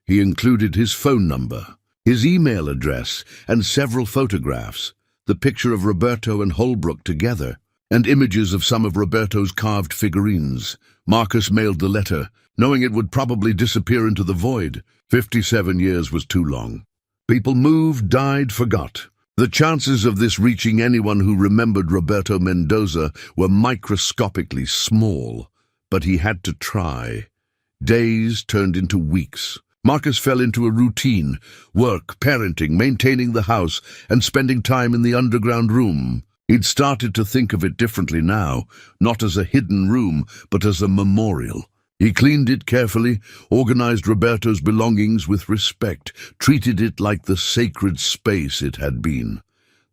He included his phone number, his email address, and several photographs, the picture of Roberto and Holbrook together, and images of some of Roberto's carved figurines. Marcus mailed the letter, knowing it would probably disappear into the void. 57 years was too long. People moved, died, forgot. The chances of this reaching anyone who remembered Roberto Mendoza were microscopically small, but he had to try. Days turned into weeks. Marcus fell into a routine: work, parenting, maintaining the house, and spending time in the underground room. He'd started to think of it differently now, not as a hidden room, but as a memorial. He cleaned it carefully, organized Roberto's belongings with respect, treated it like the sacred space it had been.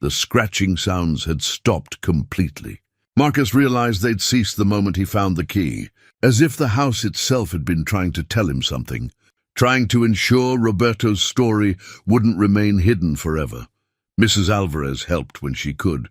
The scratching sounds had stopped completely. Marcus realized they'd ceased the moment he found the key, as if the house itself had been trying to tell him something, trying to ensure Roberto's story wouldn't remain hidden forever. Mrs. Alvarez helped when she could,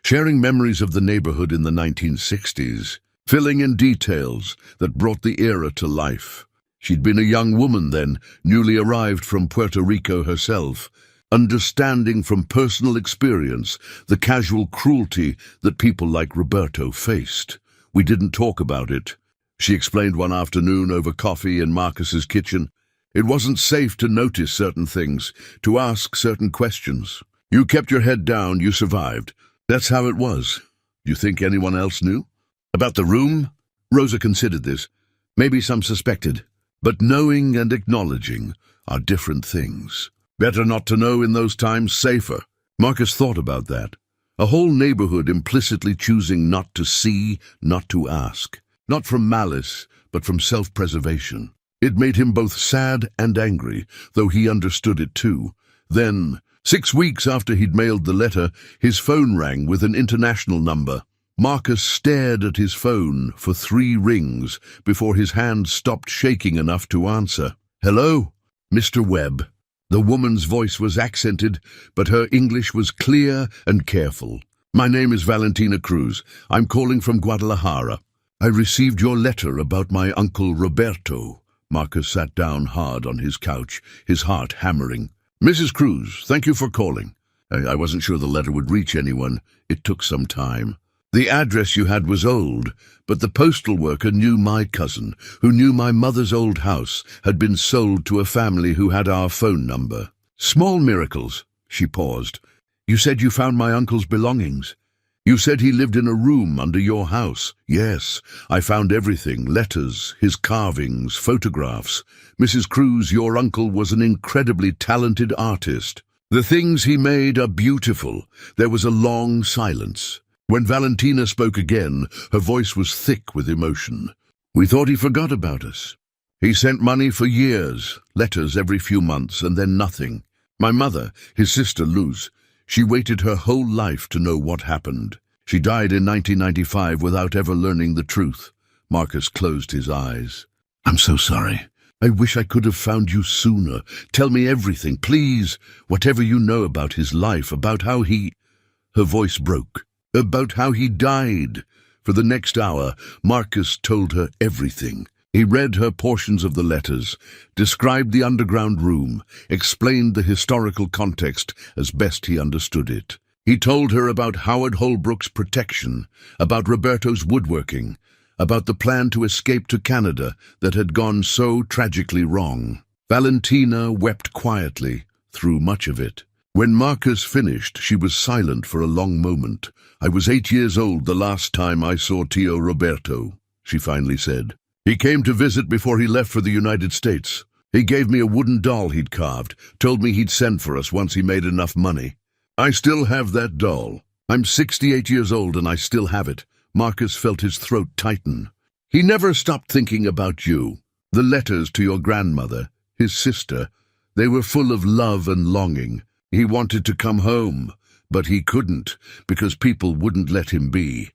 sharing memories of the neighborhood in the 1960s, filling in details that brought the era to life. She'd been a young woman then, newly arrived from Puerto Rico herself, understanding from personal experience the casual cruelty that people like Roberto faced. "We didn't talk about it," she explained one afternoon over coffee in Marcus's kitchen. "It wasn't safe to notice certain things, to ask certain questions. You kept your head down, you survived. That's how it was. You think anyone else knew? About the room?" Rosa considered this. Maybe some suspected. But knowing and acknowledging are different things. Better not to know in those times, safer. Marcus thought about that. A whole neighborhood implicitly choosing not to see, not to ask. Not from malice, but from self-preservation. It made him both sad and angry, though he understood it too. Then, 6 weeks after he'd mailed the letter, his phone rang with an international number. Marcus stared at his phone for 3 rings before his hand stopped shaking enough to answer. "Hello, Mr. Webb." The woman's voice was accented, but her English was clear and careful. "My name is Valentina Cruz. I'm calling from Guadalajara. I received your letter about my uncle Roberto." Marcus sat down hard on his couch, his heart hammering. "Mrs. Cruz, thank you for calling. I wasn't sure the letter would reach anyone. It took some time. The address you had was old, but the postal worker knew my cousin, who knew my mother's old house had been sold to a family who had our phone number. Small miracles." She paused. "You said you found my uncle's belongings. You said he lived in a room under your house." "Yes, I found everything, letters, his carvings, photographs. Mrs. Cruz, your uncle was an incredibly talented artist. The things he made are beautiful." There was a long silence. When Valentina spoke again, her voice was thick with emotion. "We thought he forgot about us. He sent money for years, letters every few months, and then nothing. My mother, his sister Luz, she waited her whole life to know what happened. She died in 1995 without ever learning the truth." Marcus closed his eyes. "I'm so sorry. I wish I could have found you sooner. Tell me everything, please. Whatever you know about his life, about how he—" Her voice broke. "About how he died." For the next hour, Marcus told her everything. He read her portions of the letters, described the underground room, explained the historical context as best he understood it. He told her about Howard Holbrook's protection, about Roberto's woodworking, about the plan to escape to Canada that had gone so tragically wrong. Valentina wept quietly through much of it. When Marcus finished, she was silent for a long moment. "I was 8 years old the last time I saw Tio Roberto," she finally said. "He came to visit before he left for the United States. He gave me a wooden doll he'd carved, told me he'd send for us once he made enough money. I still have that doll. I'm 68 years old and I still have it." Marcus felt his throat tighten. "He never stopped thinking about you. The letters to your grandmother, his sister, they were full of love and longing. He wanted to come home, but he couldn't because people wouldn't let him be."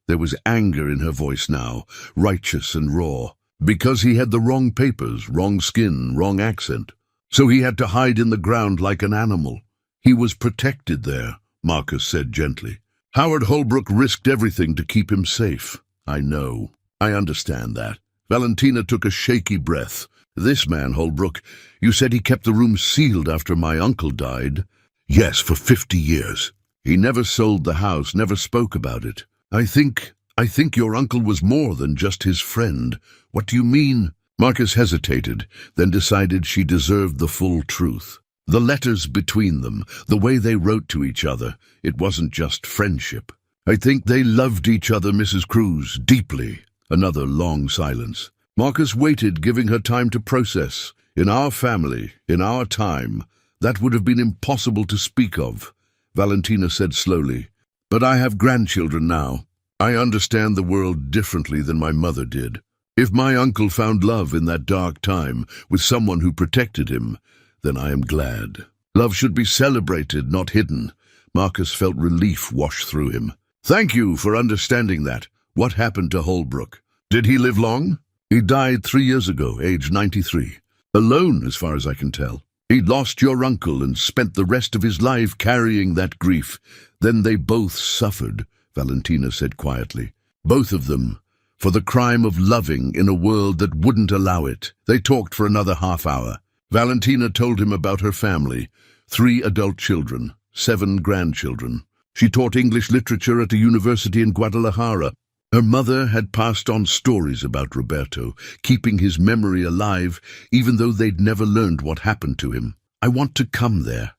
There was anger in her voice now, righteous and raw. Because he had the wrong papers, wrong skin, wrong accent. So he had to hide in the ground like an animal. "He was protected there," Marcus said gently. "Howard Holbrook risked everything to keep him safe." "I know. I understand that." Valentina took a shaky breath. "This man, Holbrook, you said he kept the room sealed after my uncle died?" "Yes, for 50 years. He never sold the house, never spoke about it. I think your uncle was more than just his friend." "What do you mean?" Marcus hesitated, then decided she deserved the full truth. The letters between them, the way they wrote to each other, it wasn't just friendship. "I think they loved each other, Mrs. Cruz, deeply." Another long silence. Marcus waited, giving her time to process. In our family, in our time, that would have been impossible to speak of. Valentina said slowly, But I have grandchildren now. I understand the world differently than my mother did. If my uncle found love in that dark time with someone who protected him, then I am glad. Love should be celebrated, not hidden. Marcus felt relief wash through him. Thank you for understanding that. What happened to Holbrook? Did he live long? He died 3 years ago, age 93. Alone, as far as I can tell. He lost your uncle and spent the rest of his life carrying that grief. Then they both suffered, Valentina said quietly. Both of them, for the crime of loving in a world that wouldn't allow it. They talked for another half hour. Valentina told him about her family, 3 adult children, 7 grandchildren. She taught English literature at a university in Guadalajara. Her mother had passed on stories about Roberto, keeping his memory alive, even though they'd never learned what happened to him. I want to come there,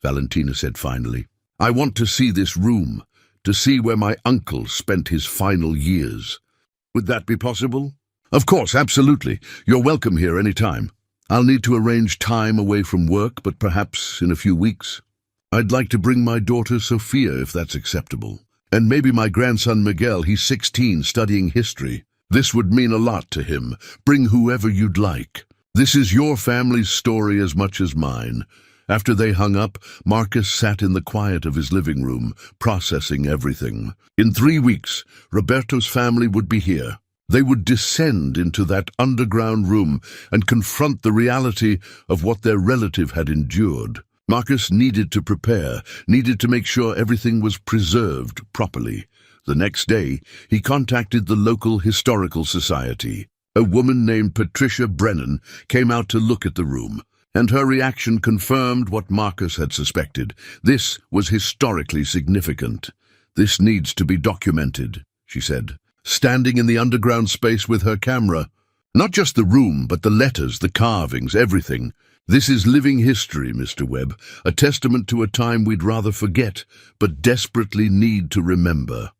Valentina said finally. I want to see this room, to see where my uncle spent his final years. Would that be possible? Of course, absolutely. You're welcome here any time. I'll need to arrange time away from work, but perhaps in a few weeks. I'd like to bring my daughter Sophia, if that's acceptable. And maybe my grandson Miguel, he's 16, studying history. This would mean a lot to him. Bring whoever you'd like. This is your family's story as much as mine. After they hung up, Marcus sat in the quiet of his living room, processing everything. In 3 weeks, Roberto's family would be here. They would descend into that underground room and confront the reality of what their relative had endured. Marcus needed to prepare, needed to make sure everything was preserved properly. The next day, he contacted the local historical society. A woman named Patricia Brennan came out to look at the room, and her reaction confirmed what Marcus had suspected. This was historically significant. This needs to be documented, she said, standing in the underground space with her camera. Not just the room, but the letters, the carvings, everything. This is living history, Mr. Webb, a testament to a time we'd rather forget, but desperately need to remember.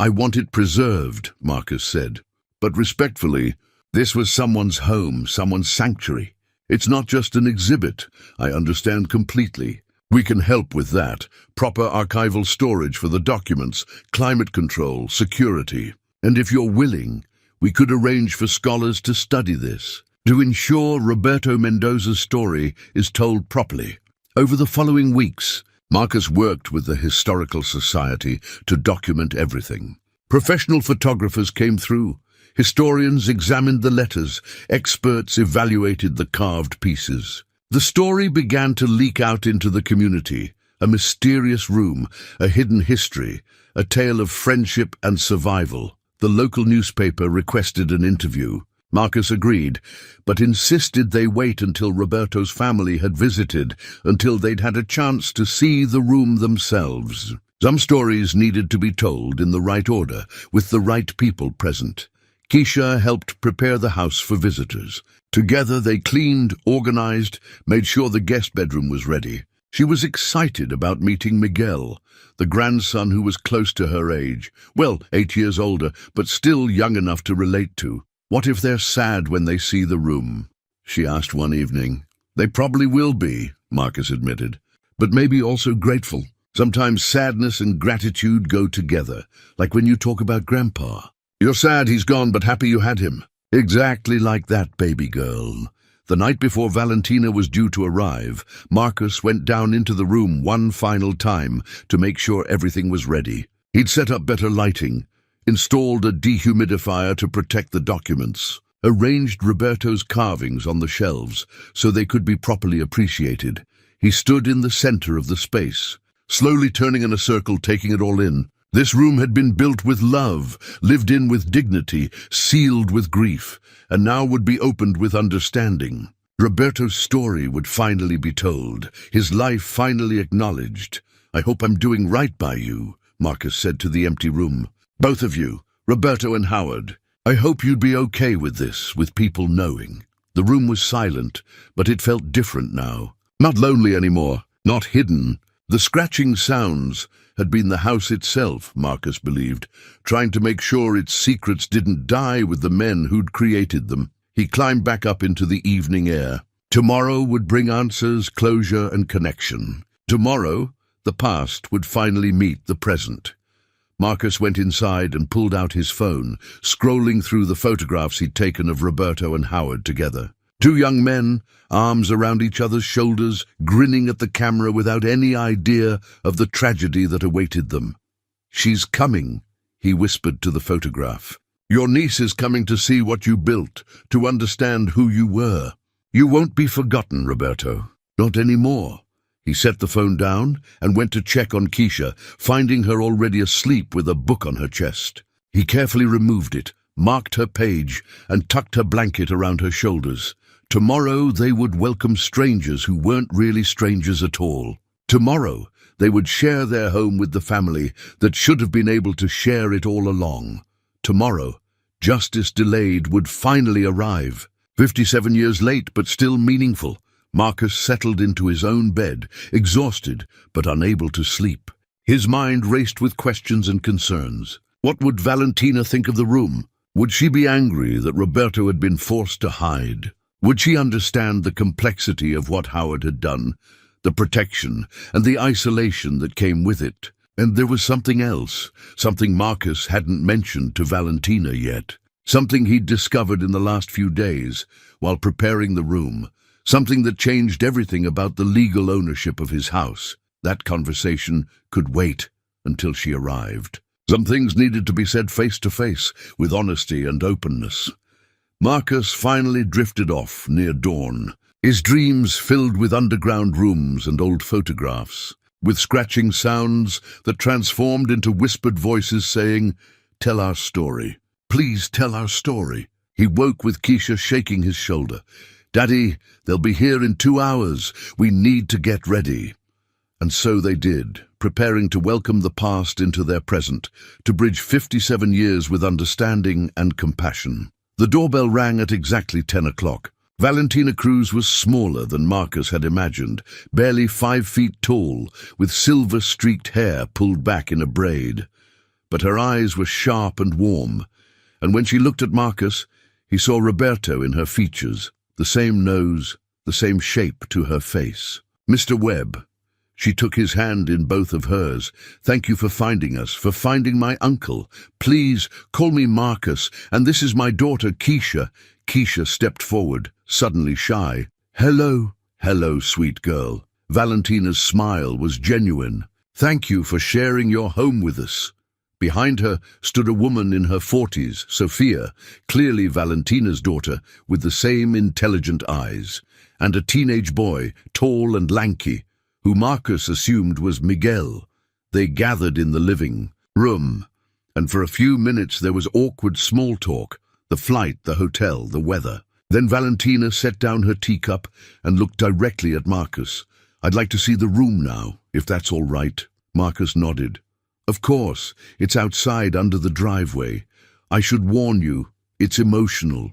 I want it preserved, Marcus said. But respectfully, this was someone's home, someone's sanctuary. It's not just an exhibit. I understand completely. We can help with that. Proper archival storage for the documents, climate control, security. And if you're willing, we could arrange for scholars to study this, to ensure Roberto Mendoza's story is told properly. Over the following weeks, Marcus worked with the Historical Society to document everything. Professional photographers came through. Historians examined the letters. Experts evaluated the carved pieces. The story began to leak out into the community. A mysterious room, a hidden history, a tale of friendship and survival. The local newspaper requested an interview. Marcus agreed, but insisted they wait until Roberto's family had visited, until they'd had a chance to see the room themselves. Some stories needed to be told in the right order, with the right people present. Keisha helped prepare the house for visitors. Together they cleaned, organized, made sure the guest bedroom was ready. She was excited about meeting Miguel, the grandson who was close to her age. Well, 8 years older, but still young enough to relate to. What if they're sad when they see the room? She asked one evening. They probably will be, Marcus admitted, but maybe also grateful. Sometimes sadness and gratitude go together, like when you talk about Grandpa. You're sad he's gone, but happy you had him. Exactly like that, baby girl. The night before Valentina was due to arrive, Marcus went down into the room one final time to make sure everything was ready. He'd set up better lighting, installed a dehumidifier to protect the documents, arranged Roberto's carvings on the shelves so they could be properly appreciated. He stood in the center of the space, slowly turning in a circle, taking it all in. This room had been built with love, lived in with dignity, sealed with grief, and now would be opened with understanding. Roberto's story would finally be told, his life finally acknowledged. I hope I'm doing right by you, Marcus said to the empty room. Both of you, Roberto and Howard. I hope you'd be okay with this, with people knowing. The room was silent, but it felt different now. Not lonely anymore, not hidden. The scratching sounds had been the house itself, Marcus believed, trying to make sure its secrets didn't die with the men who'd created them. He climbed back up into the evening air. Tomorrow would bring answers, closure, and connection. Tomorrow, the past would finally meet the present. Marcus went inside and pulled out his phone, scrolling through the photographs he'd taken of Roberto and Howard together. Two young men, arms around each other's shoulders, grinning at the camera without any idea of the tragedy that awaited them. "She's coming," he whispered to the photograph. "Your niece is coming to see what you built, to understand who you were. You won't be forgotten, Roberto. Not anymore." He set the phone down and went to check on Keisha, finding her already asleep with a book on her chest. He carefully removed it, marked her page, and tucked her blanket around her shoulders. Tomorrow they would welcome strangers who weren't really strangers at all. Tomorrow they would share their home with the family that should have been able to share it all along. Tomorrow, justice delayed would finally arrive. 57 years late, but still meaningful. Marcus settled into his own bed, exhausted but unable to sleep. His mind raced with questions and concerns. What would Valentina think of the room? Would she be angry that Roberto had been forced to hide? Would she understand the complexity of what Howard had done, the protection and the isolation that came with it? And there was something else, something Marcus hadn't mentioned to Valentina yet, something he'd discovered in the last few days while preparing the room. Something that changed everything about the legal ownership of his house. That conversation could wait until she arrived. Some things needed to be said face to face, with honesty and openness. Marcus finally drifted off near dawn, his dreams filled with underground rooms and old photographs, with scratching sounds that transformed into whispered voices saying, "Tell our story. Please tell our story." He woke with Keisha shaking his shoulder. "Daddy, they'll be here in 2 hours. We need to get ready." And so they did, preparing to welcome the past into their present, to bridge 57 years with understanding and compassion. The doorbell rang at exactly 10 o'clock. Valentina Cruz was smaller than Marcus had imagined, barely 5 feet tall, with silver-streaked hair pulled back in a braid. But her eyes were sharp and warm, and when she looked at Marcus, he saw Roberto in her features. The same nose, the same shape to her face. "Mr. Webb." She took his hand in both of hers. "Thank you for finding us, for finding my uncle. Please, call me Marcus, and this is my daughter, Keisha." Keisha stepped forward, suddenly shy. "Hello." "Hello, sweet girl." Valentina's smile was genuine. "Thank you for sharing your home with us." Behind her stood a woman in her 40s, Sophia, clearly Valentina's daughter, with the same intelligent eyes, and a teenage boy, tall and lanky, who Marcus assumed was Miguel. They gathered in the living room, and for a few minutes there was awkward small talk, the flight, the hotel, the weather. Then Valentina set down her teacup and looked directly at Marcus. "I'd like to see the room now, if that's all right." Marcus nodded. "Of course, it's outside under the driveway. I should warn you, it's emotional.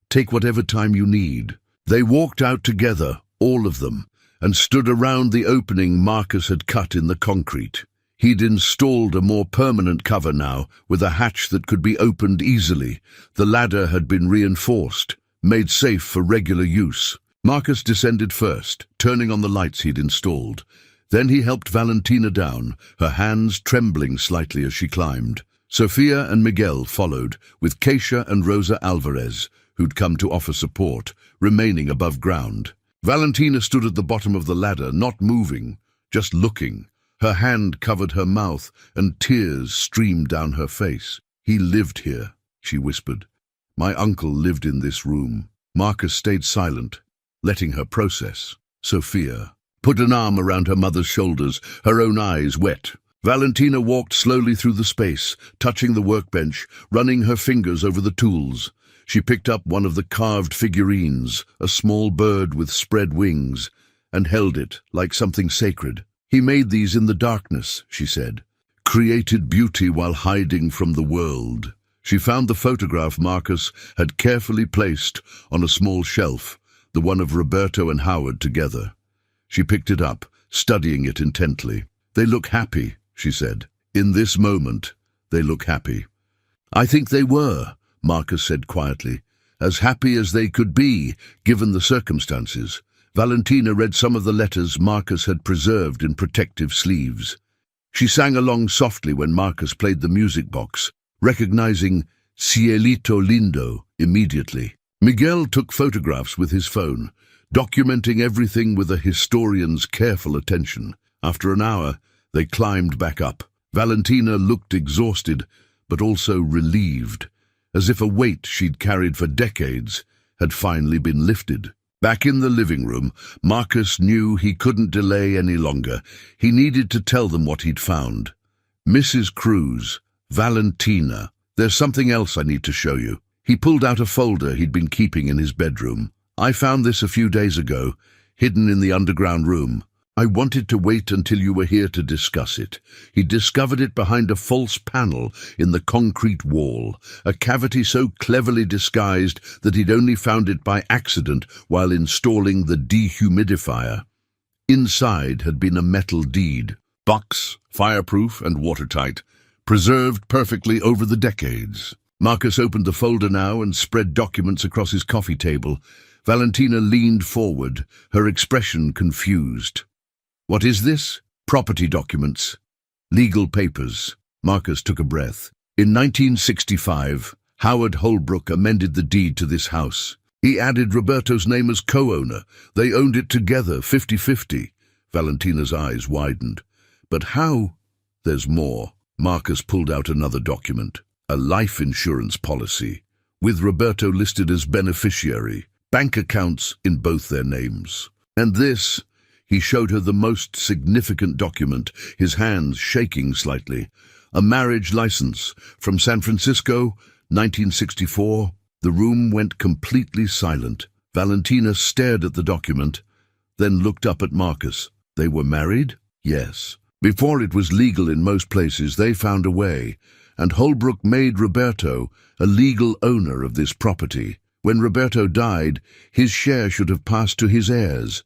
Take whatever time you need." They walked out together, all of them, and stood around the opening Marcus had cut in the concrete. He'd installed a more permanent cover now, with a hatch that could be opened easily. The ladder had been reinforced, made safe for regular use. Marcus descended first, turning on the lights he'd installed. Then he helped Valentina down, her hands trembling slightly as she climbed. Sophia and Miguel followed, with Keisha and Rosa Alvarez, who'd come to offer support, remaining above ground. Valentina stood at the bottom of the ladder, not moving, just looking. Her hand covered her mouth, and tears streamed down her face. "He lived here," she whispered. "My uncle lived in this room." Marcus stayed silent, letting her process. Sophia put an arm around her mother's shoulders, her own eyes wet. Valentina walked slowly through the space, touching the workbench, running her fingers over the tools. She picked up one of the carved figurines, a small bird with spread wings, and held it like something sacred. "He made these in the darkness," she said. "Created beauty while hiding from the world." She found the photograph Marcus had carefully placed on a small shelf, the one of Roberto and Howard together. She picked it up, studying it intently. "They look happy," she said. "In this moment, they look happy." "I think they were," Marcus said quietly, "as happy as they could be, given the circumstances." Valentina read some of the letters Marcus had preserved in protective sleeves. She sang along softly when Marcus played the music box, recognizing Cielito Lindo immediately. Miguel took photographs with his phone, documenting everything with a historian's careful attention. After an hour, they climbed back up. Valentina looked exhausted, but also relieved, as if a weight she'd carried for decades had finally been lifted. Back in the living room, Marcus knew he couldn't delay any longer. He needed to tell them what he'd found. Mrs. Cruz, Valentina, there's something else I need to show you. He pulled out a folder he'd been keeping in his bedroom. I found this a few days ago, hidden in the underground room. I wanted to wait until you were here to discuss it. He discovered it behind a false panel in the concrete wall, a cavity so cleverly disguised that he'd only found it by accident while installing the dehumidifier. Inside had been a metal deed, box, fireproof and watertight, preserved perfectly over the decades. Marcus opened the folder now and spread documents across his coffee table. Valentina leaned forward, her expression confused. What is this? Property documents. Legal papers. Marcus took a breath. In 1965, Howard Holbrook amended the deed to this house. He added Roberto's name as co-owner. They owned it together, 50-50. Valentina's eyes widened. But how? There's more. Marcus pulled out another document. A life insurance policy, with Roberto listed as beneficiary, bank accounts in both their names. And this, he showed her the most significant document, his hands shaking slightly. A marriage license from San Francisco, 1964. The room went completely silent. Valentina stared at the document, then looked up at Marcus. They were married? Yes. Before it was legal in most places, they found a way, and Holbrook made Roberto a legal owner of this property. When Roberto died, his share should have passed to his heirs,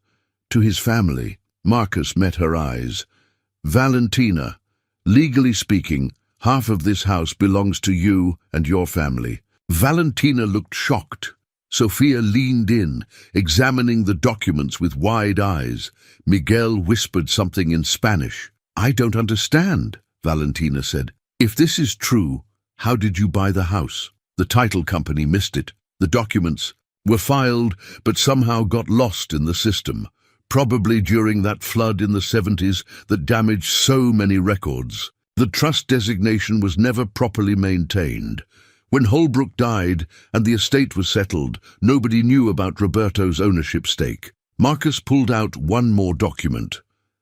to his family. Marcus met her eyes. Valentina, legally speaking, half of this house belongs to you and your family. Valentina looked shocked. Sophia leaned in, examining the documents with wide eyes. Miguel whispered something in Spanish. I don't understand, Valentina said. If this is true, how did you buy the house? The title company missed it. The documents were filed, but somehow got lost in the system, probably during that flood in the 70s that damaged so many records. The trust designation was never properly maintained. When Holbrook died and the estate was settled, nobody knew about Roberto's ownership stake. Marcus pulled out one more document,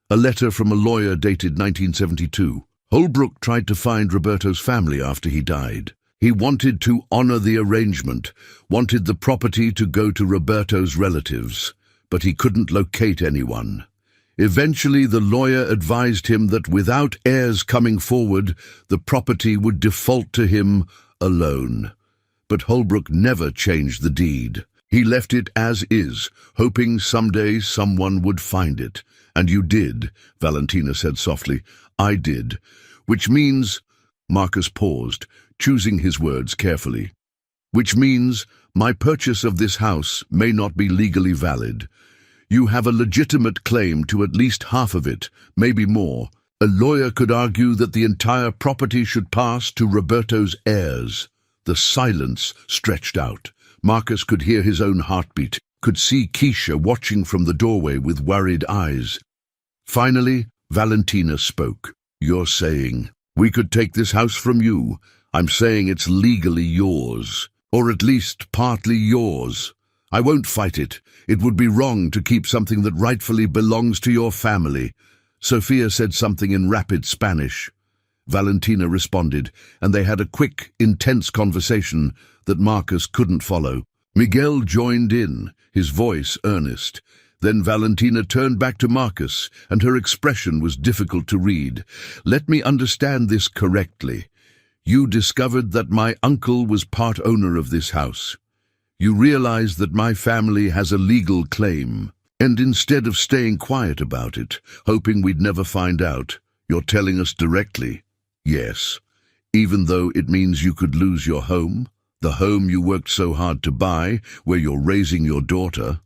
a letter from a lawyer dated 1972. Holbrook tried to find Roberto's family after he died. He wanted to honor the arrangement, wanted the property to go to Roberto's relatives, but he couldn't locate anyone. Eventually, the lawyer advised him that without heirs coming forward, the property would default to him alone. But Holbrook never changed the deed. He left it as is, hoping someday someone would find it. And you did, Valentina said softly. I did. Which means, Marcus paused, choosing his words carefully. Which means my purchase of this house may not be legally valid. You have a legitimate claim to at least half of it, maybe more. A lawyer could argue that the entire property should pass to Roberto's heirs. The silence stretched out. Marcus could hear his own heartbeat, could see Keisha watching from the doorway with worried eyes. Finally, Valentina spoke. You're saying, we could take this house from you. I'm saying it's legally yours, or at least partly yours. I won't fight it. It would be wrong to keep something that rightfully belongs to your family. Sophia said something in rapid Spanish. Valentina responded, and they had a quick, intense conversation that Marcus couldn't follow. Miguel joined in, his voice earnest. Then Valentina turned back to Marcus, and her expression was difficult to read. Let me understand this correctly. You discovered that my uncle was part owner of this house. You realized that my family has a legal claim, and instead of staying quiet about it, hoping we'd never find out, you're telling us directly. Yes, even though it means you could lose your home, the home you worked so hard to buy, where you're raising your daughter.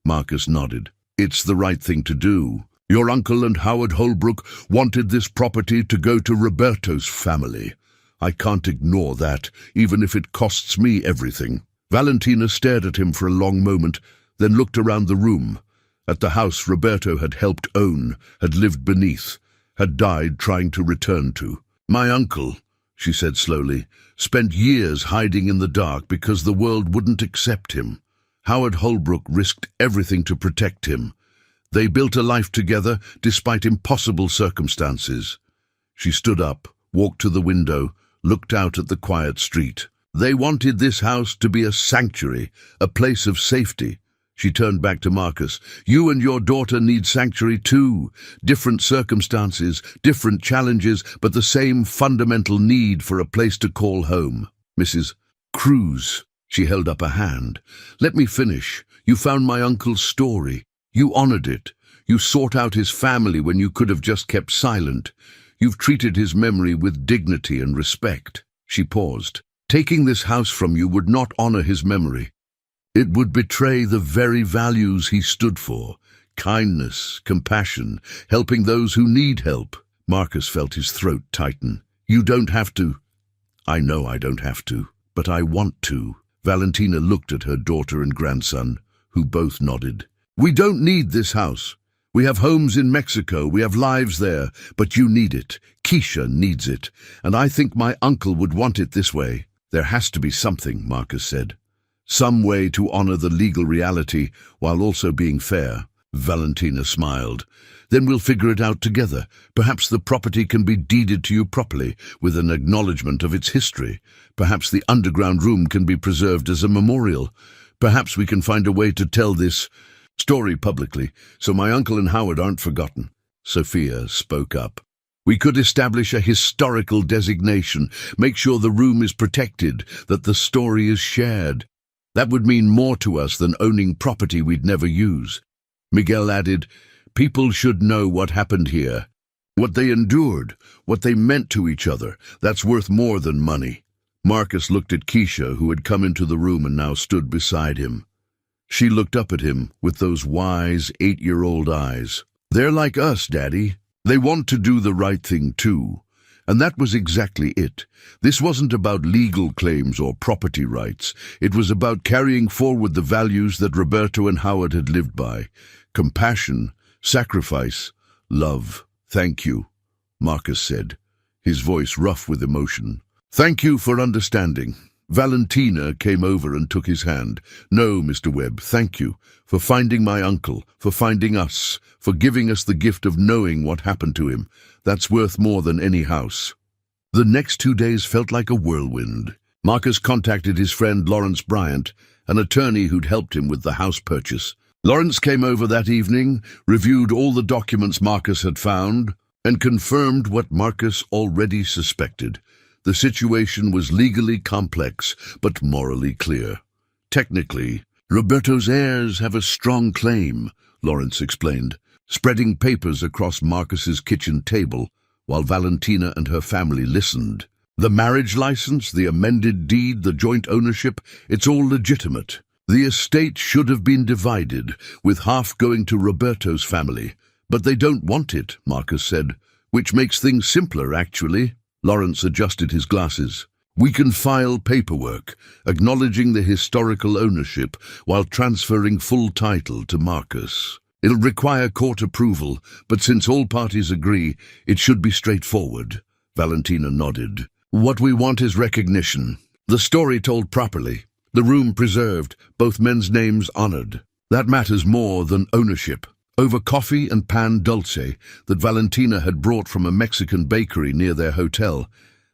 Marcus nodded. It's the right thing to do. Your uncle and Howard Holbrook wanted this property to go to Roberto's family. I can't ignore that, even if it costs me everything." Valentina stared at him for a long moment, then looked around the room, at the house Roberto had helped own, had lived beneath, had died trying to return to. "My uncle," she said slowly, "spent years hiding in the dark because the world wouldn't accept him. Howard Holbrook risked everything to protect him. They built a life together despite impossible circumstances." She stood up, walked to the window, looked out at the quiet street. "They wanted this house to be a sanctuary, a place of safety." She turned back to Marcus. "You and your daughter need sanctuary too. Different circumstances, different challenges, but the same fundamental need for a place to call home. Mrs. Cruz," she held up a hand, "let me finish. You found my uncle's story. You honored it. You sought out his family when you could have just kept silent. You've treated his memory with dignity and respect." She paused. "Taking this house from you would not honor his memory. It would betray the very values he stood for: kindness, compassion, helping those who need help." Marcus felt his throat tighten. "You don't have to." "I know I don't have to, but I want to." Valentina looked at her daughter and grandson, who both nodded. "We don't need this house. We have homes in Mexico, we have lives there, but you need it. Keisha needs it, and I think my uncle would want it this way." "There has to be something," Marcus said. "Some way to honor the legal reality while also being fair." Valentina smiled. "Then we'll figure it out together. Perhaps the property can be deeded to you properly, with an acknowledgement of its history. Perhaps the underground room can be preserved as a memorial. Perhaps we can find a way to tell this story publicly, so my uncle and Howard aren't forgotten." Sophia spoke up. "We could establish a historical designation, make sure the room is protected, that the story is shared. That would mean more to us than owning property we'd never use." Miguel added, "People should know what happened here, what they endured, what they meant to each other. That's worth more than money." Marcus looked at Keisha, who had come into the room and now stood beside him. She looked up at him with those wise 8-year-old eyes. "They're like us, Daddy. They want to do the right thing too." And that was exactly it. This wasn't about legal claims or property rights. It was about carrying forward the values that Roberto and Howard had lived by: compassion, sacrifice, love. "Thank you," Marcus said, his voice rough with emotion. "Thank you for understanding." Valentina came over and took his hand. "No, Mr. Webb, thank you for finding my uncle, for finding us, for giving us the gift of knowing what happened to him. That's worth more than any house." The next 2 days felt like a whirlwind. Marcus contacted his friend Lawrence Bryant, an attorney who'd helped him with the house purchase. Lawrence came over that evening, reviewed all the documents Marcus had found, and confirmed what Marcus already suspected. The situation was legally complex, but morally clear. "Technically, Roberto's heirs have a strong claim," Lawrence explained, spreading papers across Marcus's kitchen table while Valentina and her family listened. "The marriage license, the amended deed, the joint ownership, it's all legitimate. The estate should have been divided, with half going to Roberto's family. But they don't want it," Marcus said, "which makes things simpler, actually." Lawrence adjusted his glasses. "We can file paperwork, acknowledging the historical ownership while transferring full title to Marcus. It'll require court approval, but since all parties agree, it should be straightforward." Valentina nodded. "What we want is recognition. The story told properly, the room preserved, both men's names honored. That matters more than ownership." Over coffee and pan dulce that Valentina had brought from a Mexican bakery near their hotel,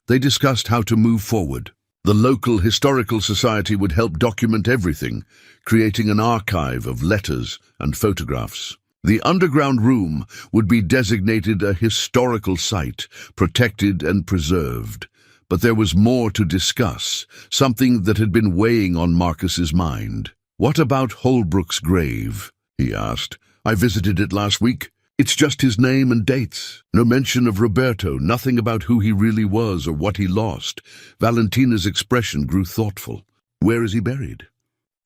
they discussed how to move forward. The local historical society would help document everything, creating an archive of letters and photographs. The underground room would be designated a historical site, protected and preserved. But there was more to discuss, something that had been weighing on Marcus's mind. "What about Holbrook's grave?" he asked. "I visited it last week. It's just his name and dates. No mention of Roberto, nothing about who he really was or what he lost." Valentina's expression grew thoughtful. "Where is he buried?"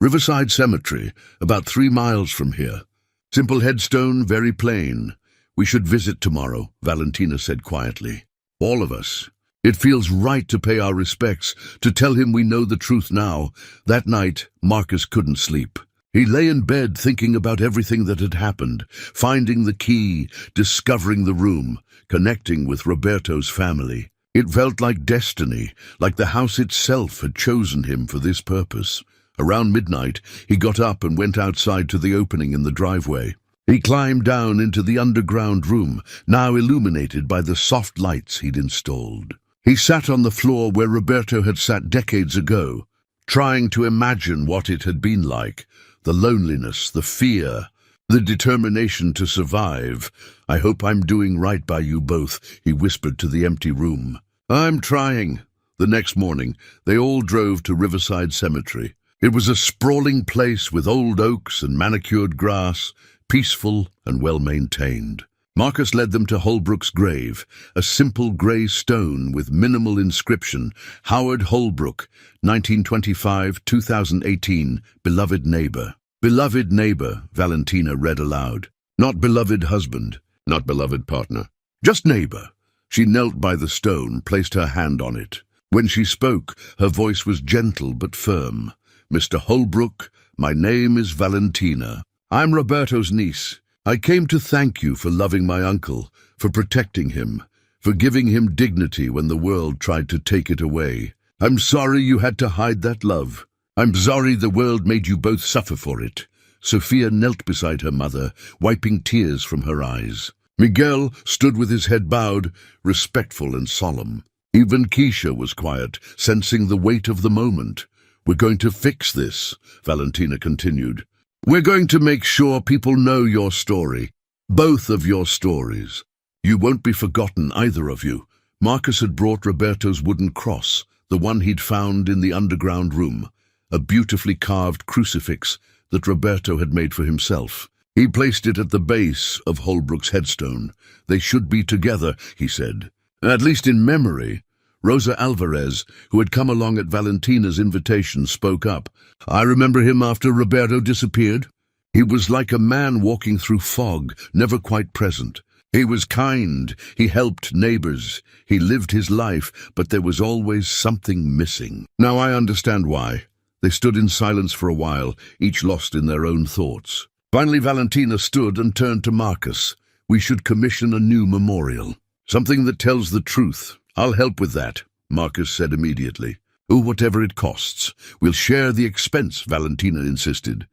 "Riverside Cemetery, about 3 miles from here. Simple headstone, very plain. We should visit tomorrow, Valentina said quietly. All of us. It feels right to pay our respects, to tell him we know the truth now. That night, Marcus couldn't sleep. He lay in bed thinking about everything that had happened, finding the key, discovering the room, connecting with Roberto's family. It felt like destiny, like the house itself had chosen him for this purpose. Around midnight, he got up and went outside to the opening in the driveway. He climbed down into the underground room, now illuminated by the soft lights he'd installed. He sat on the floor where Roberto had sat decades ago, trying to imagine what it had been like. The loneliness, the fear, the determination to survive. "I hope I'm doing right by you both," he whispered to the empty room. "I'm trying." The next morning, they all drove to Riverside Cemetery. It was a sprawling place with old oaks and manicured grass, peaceful and well-maintained. Marcus led them to Holbrook's grave, a simple grey stone with minimal inscription. Howard Holbrook, 1925-2018, beloved neighbor. Beloved neighbor, Valentina read aloud. Not beloved husband, not beloved partner. Just neighbor. She knelt by the stone, placed her hand on it. When she spoke, her voice was gentle but firm. "Mr. Holbrook, my name is Valentina. I'm Roberto's niece. I came to thank you for loving my uncle, for protecting him, for giving him dignity when the world tried to take it away. I'm sorry you had to hide that love. I'm sorry the world made you both suffer for it." Sophia knelt beside her mother, wiping tears from her eyes. Miguel stood with his head bowed, respectful and solemn. Even Keisha was quiet, sensing the weight of the moment. "We're going to fix this," Valentina continued. "We're going to make sure people know your story, both of your stories. You won't be forgotten, either of you." Marcus had brought Roberto's wooden cross, the one he'd found in the underground room, a beautifully carved crucifix that Roberto had made for himself. He placed it at the base of Holbrook's headstone. "They should be together," he said, "at least in memory." Rosa Alvarez, who had come along at Valentina's invitation, spoke up. "I remember him after Roberto disappeared. He was like a man walking through fog, never quite present. He was kind, he helped neighbors, he lived his life, but there was always something missing. Now I understand why." They stood in silence for a while, each lost in their own thoughts. Finally Valentina stood and turned to Marcus. "We should commission a new memorial. Something that tells the truth." "I'll help with that," Marcus said immediately. "Oh, whatever it costs. We'll share the expense," Valentina insisted.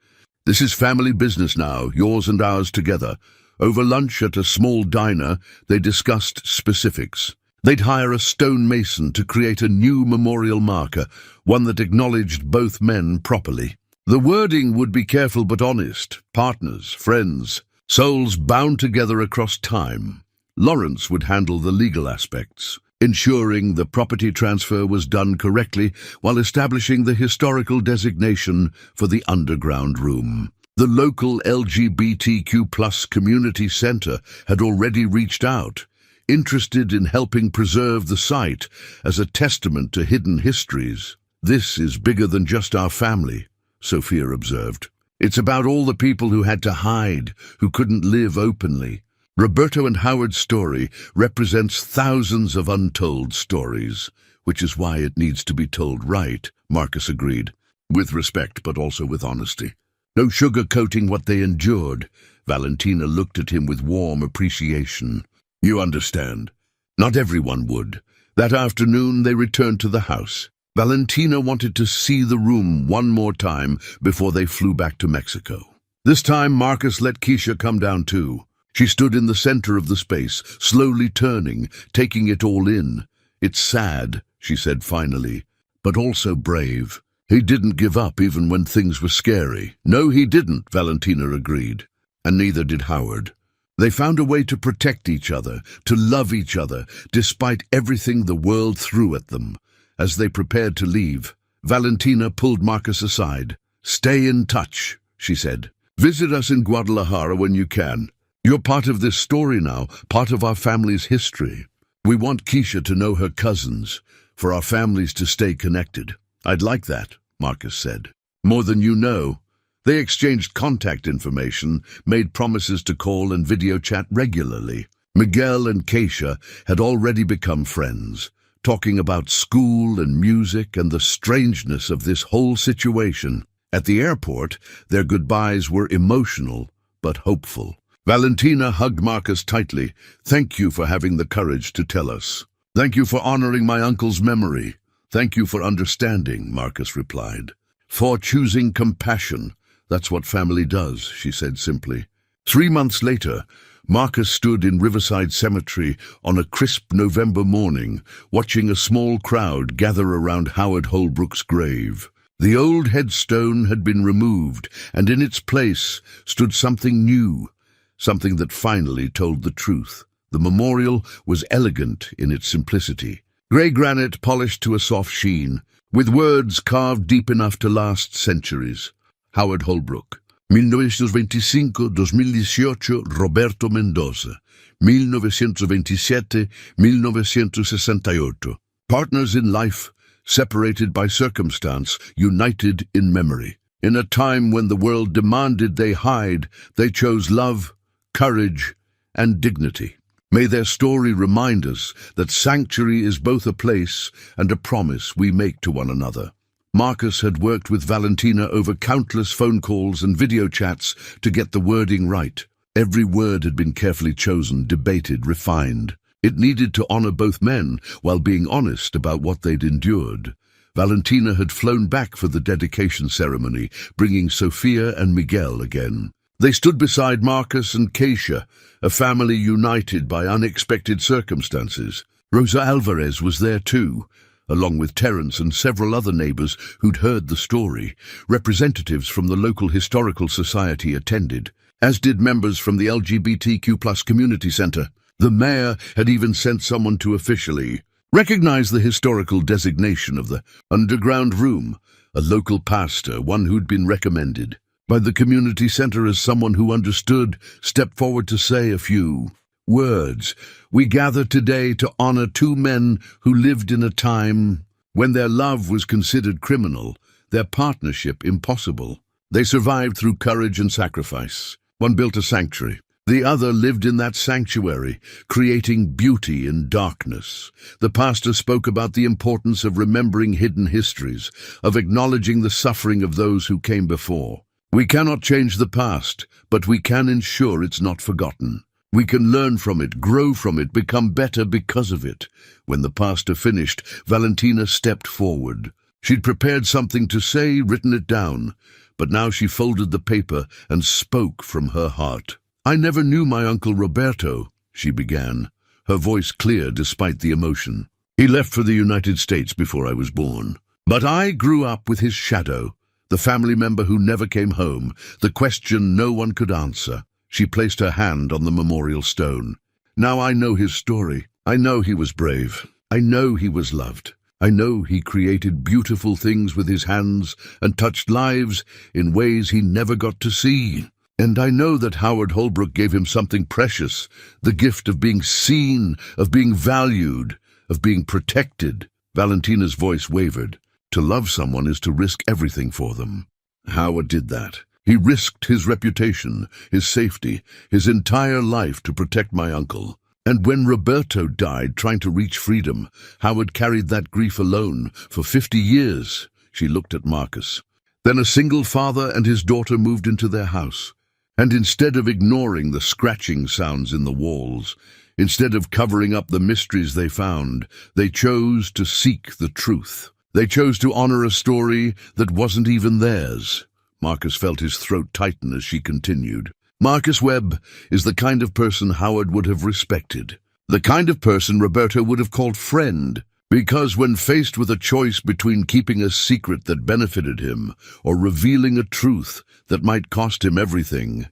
"This is family business now, yours and ours together." Over lunch at a small diner, they discussed specifics. They'd hire a stonemason to create a new memorial marker, one that acknowledged both men properly. The wording would be careful but honest. Partners, friends, souls bound together across time. Lawrence would handle the legal aspects, ensuring the property transfer was done correctly while establishing the historical designation for the underground room. The local LGBTQ+ community center had already reached out, interested in helping preserve the site as a testament to hidden histories. "This is bigger than just our family," Sophia observed. "It's about all the people who had to hide, who couldn't live openly. Roberto and Howard's story represents thousands of untold stories, which is why it needs to be told right," Marcus agreed, "with respect but also with honesty. No sugarcoating what they endured." Valentina looked at him with warm appreciation. "You understand. Not everyone would." That afternoon they returned to the house. Valentina wanted to see the room one more time before they flew back to Mexico. This time Marcus let Keisha come down too. She stood in the center of the space, slowly turning, taking it all in. "It's sad," she said finally, "but also brave. He didn't give up even when things were scary." "No, he didn't," Valentina agreed. "And neither did Howard. They found a way to protect each other, to love each other, despite everything the world threw at them." As they prepared to leave, Valentina pulled Marcus aside. "Stay in touch," she said. "Visit us in Guadalajara when you can. You're part of this story now, part of our family's history. We want Keisha to know her cousins, for our families to stay connected." "I'd like that," Marcus said. "More than you know." They exchanged contact information, made promises to call and video chat regularly. Miguel and Keisha had already become friends, talking about school and music and the strangeness of this whole situation. At the airport, their goodbyes were emotional but hopeful. Valentina hugged Marcus tightly. "Thank you for having the courage to tell us. Thank you for honoring my uncle's memory. Thank you for understanding," Marcus replied. "For choosing compassion. That's what family does," she said simply. 3 months later, Marcus stood in Riverside Cemetery on a crisp November morning, watching a small crowd gather around Howard Holbrook's grave. The old headstone had been removed, and in its place stood something new, something that finally told the truth. The memorial was elegant in its simplicity. Grey granite polished to a soft sheen, with words carved deep enough to last centuries. Howard Holbrook. 1925-2018 Roberto Mendoza. 1927-1968. Partners in life, separated by circumstance, united in memory. In a time when the world demanded they hide, they chose love, courage, and dignity. May their story remind us that sanctuary is both a place and a promise we make to one another. Marcus had worked with Valentina over countless phone calls and video chats to get the wording right. Every word had been carefully chosen, debated, refined. It needed to honor both men while being honest about what they'd endured. Valentina had flown back for the dedication ceremony, bringing Sofia and Miguel again. They stood beside Marcus and Keisha, a family united by unexpected circumstances. Rosa Alvarez was there too, along with Terence and several other neighbors who'd heard the story. Representatives from the local historical society attended, as did members from the LGBTQ+ community center. The mayor had even sent someone to officially recognize the historical designation of the underground room, a local pastor, one who'd been recommended by the community center as someone who understood, stepped forward to say a few words. "We gather today to honor two men who lived in a time when their love was considered criminal, their partnership impossible. They survived through courage and sacrifice. One built a sanctuary. The other lived in that sanctuary, creating beauty in darkness." The pastor spoke about the importance of remembering hidden histories, of acknowledging the suffering of those who came before. "We cannot change the past, but we can ensure it's not forgotten. We can learn from it, grow from it, become better because of it." When the pastor finished, Valentina stepped forward. She'd prepared something to say, written it down, but now she folded the paper and spoke from her heart. "I never knew my uncle Roberto," she began, her voice clear despite the emotion. "He left for the United States before I was born. But I grew up with his shadow, the family member who never came home, the question no one could answer." She placed her hand on the memorial stone. "Now I know his story. I know he was brave. I know he was loved. I know he created beautiful things with his hands and touched lives in ways he never got to see. And I know that Howard Holbrook gave him something precious, the gift of being seen, of being valued, of being protected." Valentina's voice wavered. "To love someone is to risk everything for them. Howard did that. He risked his reputation, his safety, his entire life to protect my uncle. And when Roberto died trying to reach freedom, Howard carried that grief alone for 50 years. She looked at Marcus. Then a single father and his daughter moved into their house. And instead of ignoring the scratching sounds in the walls, instead of covering up the mysteries they found, they chose to seek the truth. They chose to honor a story that wasn't even theirs. Marcus felt his throat tighten as she continued. "Marcus Webb is the kind of person Howard would have respected, the kind of person Roberto would have called friend, because when faced with a choice between keeping a secret that benefited him or revealing a truth that might cost him everything,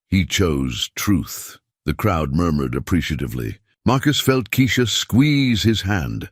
he chose truth." The crowd murmured appreciatively. Marcus felt Keisha squeeze his hand.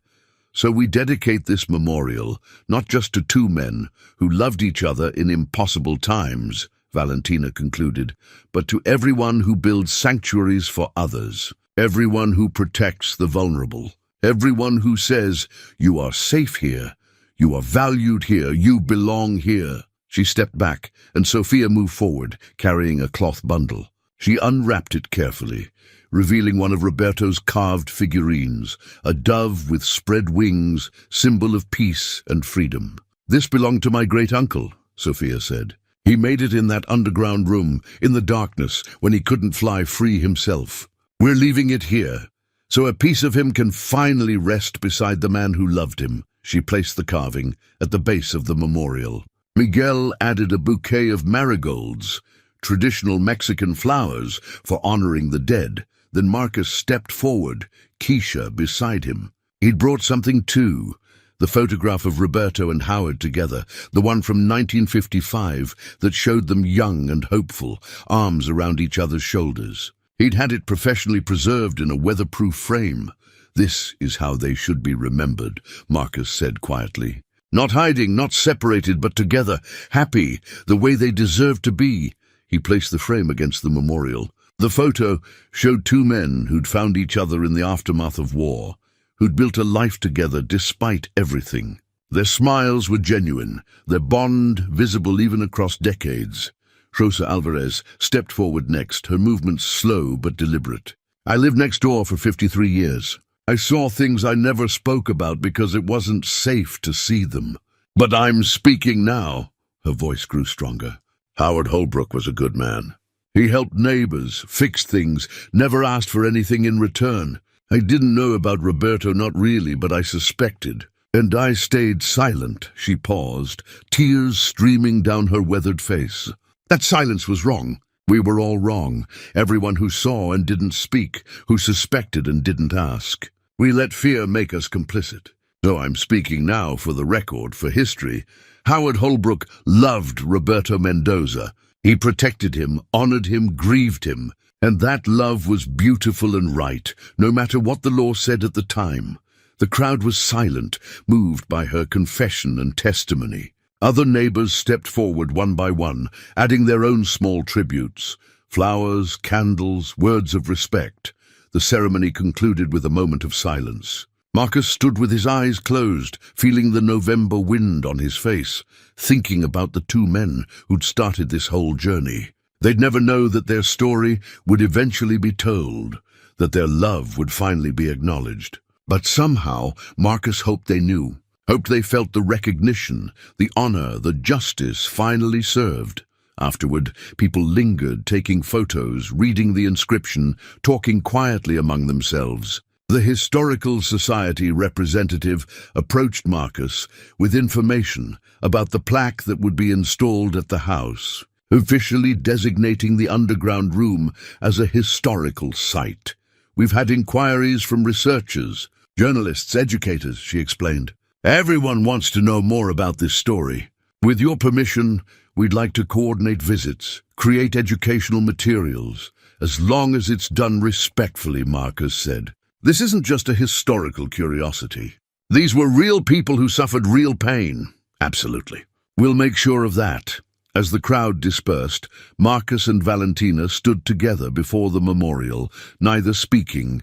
"So we dedicate this memorial not just to two men who loved each other in impossible times," Valentina concluded, "but to everyone who builds sanctuaries for others, everyone who protects the vulnerable, everyone who says, 'You are safe here, you are valued here, you belong here.'" She stepped back, and Sophia moved forward, carrying a cloth bundle. She unwrapped it carefully, revealing one of Roberto's carved figurines, a dove with spread wings, symbol of peace and freedom. "This belonged to my great-uncle," Sophia said. "He made it in that underground room, in the darkness, when he couldn't fly free himself. We're leaving it here, so a piece of him can finally rest beside the man who loved him." She placed the carving at the base of the memorial. Miguel added a bouquet of marigolds, traditional Mexican flowers, for honoring the dead. Then Marcus stepped forward, Keisha beside him. He'd brought something too, the photograph of Roberto and Howard together, the one from 1955 that showed them young and hopeful, arms around each other's shoulders. He'd had it professionally preserved in a weatherproof frame. "This is how they should be remembered," Marcus said quietly. "Not hiding, not separated, but together, happy, the way they deserve to be." He placed the frame against the memorial. The photo showed two men who'd found each other in the aftermath of war, who'd built a life together despite everything. Their smiles were genuine, their bond visible even across decades. Rosa Alvarez stepped forward next, her movements slow but deliberate. "I lived next door for 53 years. I saw things I never spoke about because it wasn't safe to see them. But I'm speaking now." Her voice grew stronger. "Howard Holbrook was a good man. He helped neighbors, fixed things, never asked for anything in return. I didn't know about Roberto, not really, but I suspected. And I stayed silent." She paused, tears streaming down her weathered face. "That silence was wrong. We were all wrong. Everyone who saw and didn't speak, who suspected and didn't ask. We let fear make us complicit. So I'm speaking now for the record, for history. Howard Holbrook loved Roberto Mendoza. He protected him, honored him, grieved him. And that love was beautiful and right, no matter what the law said at the time. The crowd was silent, moved by her confession and testimony. Other neighbors stepped forward one by one, adding their own small tributes. Flowers, candles, words of respect. The ceremony concluded with a moment of silence. Marcus stood with his eyes closed, feeling the November wind on his face, thinking about the two men who'd started this whole journey. They'd never know that their story would eventually be told, that their love would finally be acknowledged. But somehow, Marcus hoped they knew, hoped they felt the recognition, the honor, the justice finally served. Afterward, people lingered, taking photos, reading the inscription, talking quietly among themselves. The Historical Society representative approached Marcus with information about the plaque that would be installed at the house, officially designating the underground room as a historical site. "We've had inquiries from researchers, journalists, educators," she explained. "Everyone wants to know more about this story. With your permission, we'd like to coordinate visits, create educational materials, as long as it's done respectfully," Marcus said. "This isn't just a historical curiosity. These were real people who suffered real pain." "Absolutely. We'll make sure of that." As the crowd dispersed, Marcus and Valentina stood together before the memorial, neither speaking,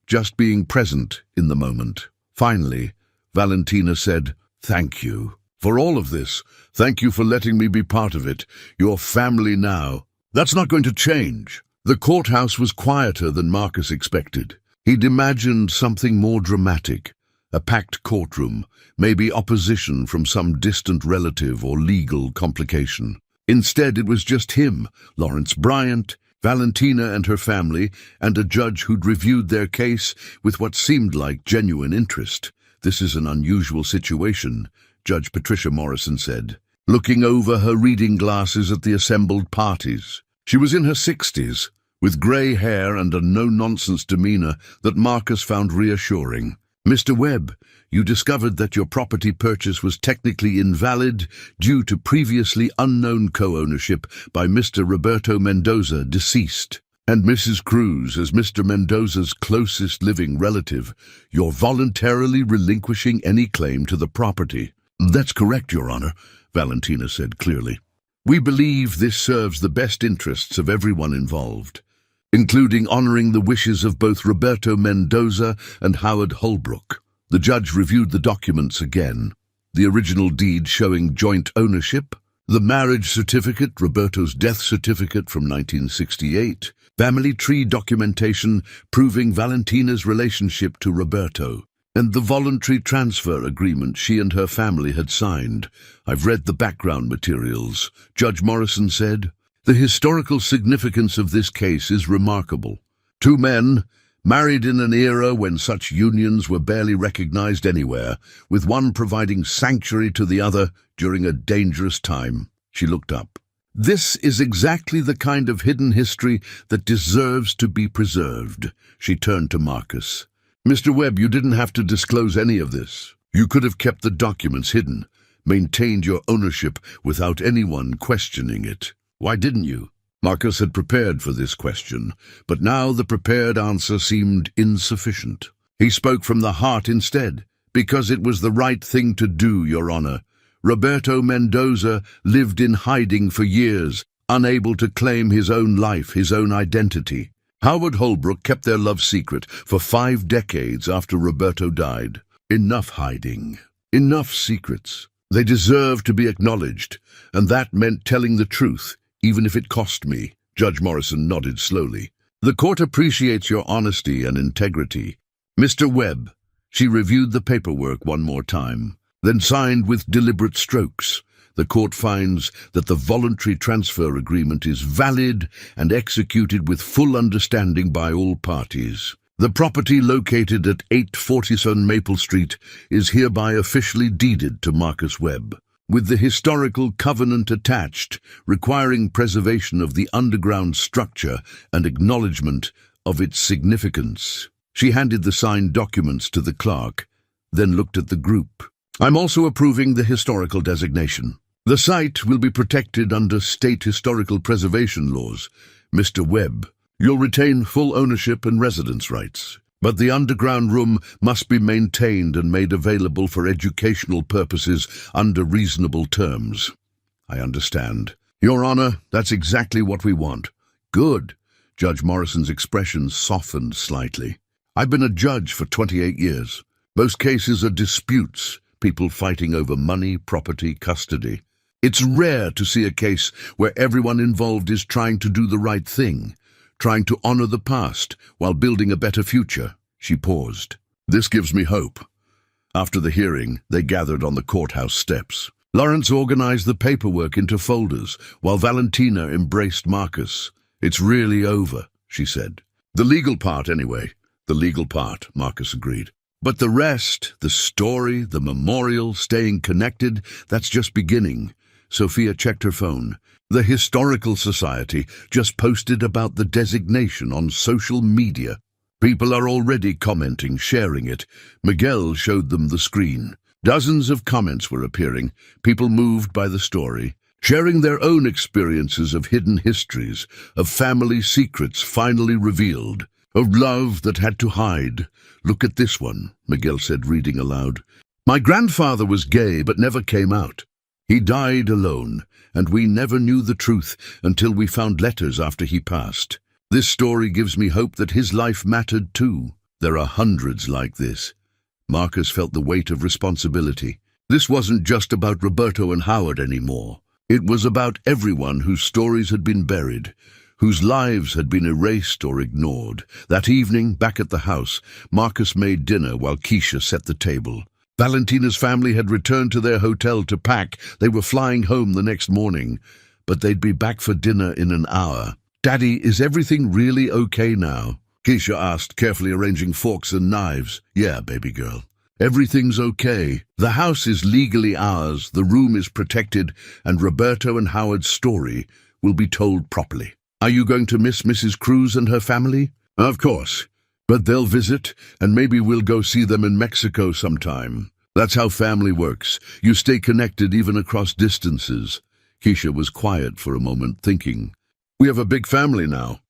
just being present in the moment. Finally, Valentina said, "Thank you for all of this. Thank you for letting me be part of it. Your family now." "That's not going to change." The courthouse was quieter than Marcus expected. He'd imagined something more dramatic, a packed courtroom, maybe opposition from some distant relative or legal complication. Instead, it was just him, Lawrence Bryant, Valentina and her family, and a judge who'd reviewed their case with what seemed like genuine interest. "This is an unusual situation," Judge Patricia Morrison said, looking over her reading glasses at the assembled parties. She was in her 60s, with grey hair and a no-nonsense demeanor that Marcus found reassuring. "Mr. Webb, you discovered that your property purchase was technically invalid due to previously unknown co-ownership by Mr. Roberto Mendoza, deceased. And Mrs. Cruz, as Mr. Mendoza's closest living relative, you're voluntarily relinquishing any claim to the property." "That's correct, Your Honor," Valentina said clearly. "We believe this serves the best interests of everyone involved, including honoring the wishes of both Roberto Mendoza and Howard Holbrook." The judge reviewed the documents again. The original deed showing joint ownership, The marriage certificate, Roberto's death certificate from 1968, family tree documentation proving Valentina's relationship to Roberto, and the voluntary transfer agreement she and her family had signed. I've read the background materials, Judge Morrison said. The historical significance of this case is remarkable. Two men, married in an era when such unions were barely recognized anywhere, with one providing sanctuary to the other during a dangerous time. She looked up. This is exactly the kind of hidden history that deserves to be preserved. She turned to Marcus. Mr. Webb, you didn't have to disclose any of this. You could have kept the documents hidden, maintained your ownership without anyone questioning it. Why didn't you? Marcus had prepared for this question, but now the prepared answer seemed insufficient. He spoke from the heart instead, because it was the right thing to do, Your Honor. Roberto Mendoza lived in hiding for years, unable to claim his own life, his own identity. Howard Holbrook kept their love secret for 5 decades after Roberto died. Enough hiding, enough secrets. They deserve to be acknowledged, and that meant telling the truth, even if it cost me. Judge Morrison nodded slowly. The court appreciates your honesty and integrity. Mr. Webb, she reviewed the paperwork one more time, then signed with deliberate strokes. The court finds that the voluntary transfer agreement is valid and executed with full understanding by all parties. The property located at 847 Maple Street is hereby officially deeded to Marcus Webb, with the historical covenant attached, requiring preservation of the underground structure and acknowledgement of its significance. She handed the signed documents to the clerk, then looked at the group. I'm also approving the historical designation. The site will be protected under state historical preservation laws. Mr. Webb, you'll retain full ownership and residence rights, but the underground room must be maintained and made available for educational purposes under reasonable terms. I understand. Your Honor, that's exactly what we want. Good. Judge Morrison's expression softened slightly. I've been a judge for 28 years. Most cases are disputes, people fighting over money, property, custody. It's rare to see a case where everyone involved is trying to do the right thing, trying to honor the past while building a better future. She paused. This gives me hope. After the hearing, they gathered on the courthouse steps. Lawrence organized the paperwork into folders, while Valentina embraced Marcus. It's really over, she said. The legal part, anyway. The legal part, Marcus agreed. But the rest, the story, the memorial, staying connected, that's just beginning. Sophia checked her phone. The Historical Society just posted about the designation on social media. People are already commenting, sharing it. Miguel showed them the screen. Dozens of comments were appearing, people moved by the story, sharing their own experiences of hidden histories, of family secrets finally revealed, of love that had to hide. Look at this one, Miguel said, reading aloud. My grandfather was gay but never came out. He died alone, and we never knew the truth until we found letters after he passed. This story gives me hope that his life mattered too. There are hundreds like this. Marcus felt the weight of responsibility. This wasn't just about Roberto and Howard anymore. It was about everyone whose stories had been buried, whose lives had been erased or ignored. That evening, back at the house, Marcus made dinner while Keisha set the table. Valentina's family had returned to their hotel to pack. They were flying home the next morning, but they'd be back for dinner in an hour. Daddy, is everything really okay now? Keisha asked, carefully arranging forks and knives. Yeah, baby girl. Everything's okay. The house is legally ours, the room is protected, and Roberto and Howard's story will be told properly. Are you going to miss Mrs. Cruz and her family? Of course. But they'll visit, and maybe we'll go see them in Mexico sometime. That's how family works. You stay connected even across distances. Keisha was quiet for a moment, thinking. We have a big family now.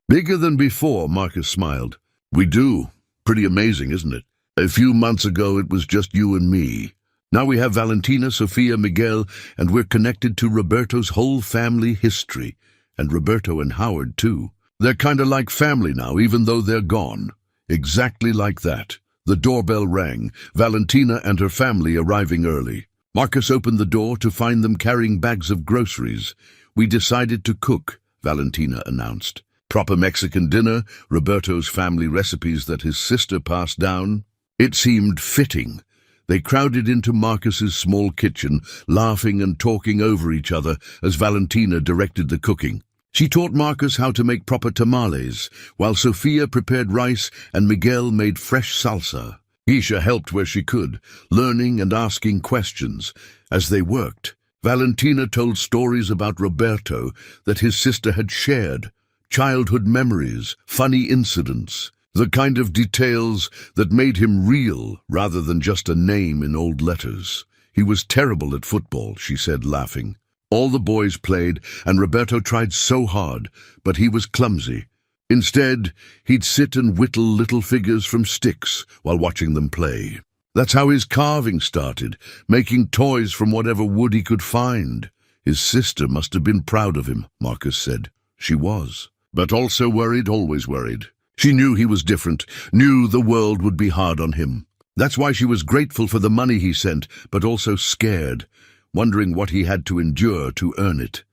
Bigger than before, Marcus smiled. We do. Pretty amazing, isn't it? A few months ago, it was just you and me. Now we have Valentina, Sophia, Miguel, and we're connected to Roberto's whole family history. And Roberto and Howard, too. They're kind of like family now, even though they're gone. Exactly like that. The doorbell rang, Valentina and her family arriving early. Marcus opened the door to find them carrying bags of groceries. "We decided to cook," Valentina announced. "Proper Mexican dinner, Roberto's family recipes that his sister passed down." It seemed fitting. They crowded into Marcus's small kitchen, laughing and talking over each other as Valentina directed the cooking. She taught Marcus how to make proper tamales, while Sofia prepared rice and Miguel made fresh salsa. Keisha helped where she could, learning and asking questions. As they worked, Valentina told stories about Roberto that his sister had shared, childhood memories, funny incidents, the kind of details that made him real rather than just a name in old letters. "He was terrible at football," she said, laughing. "All the boys played, and Roberto tried so hard, but he was clumsy. Instead, he'd sit and whittle little figures from sticks while watching them play. That's how his carving started, making toys from whatever wood he could find. His sister must have been proud of him," Marcus said. "She was, but also worried, always worried. She knew he was different, knew the world would be hard on him. That's why she was grateful for the money he sent, but also scared, wondering what he had to endure to earn it."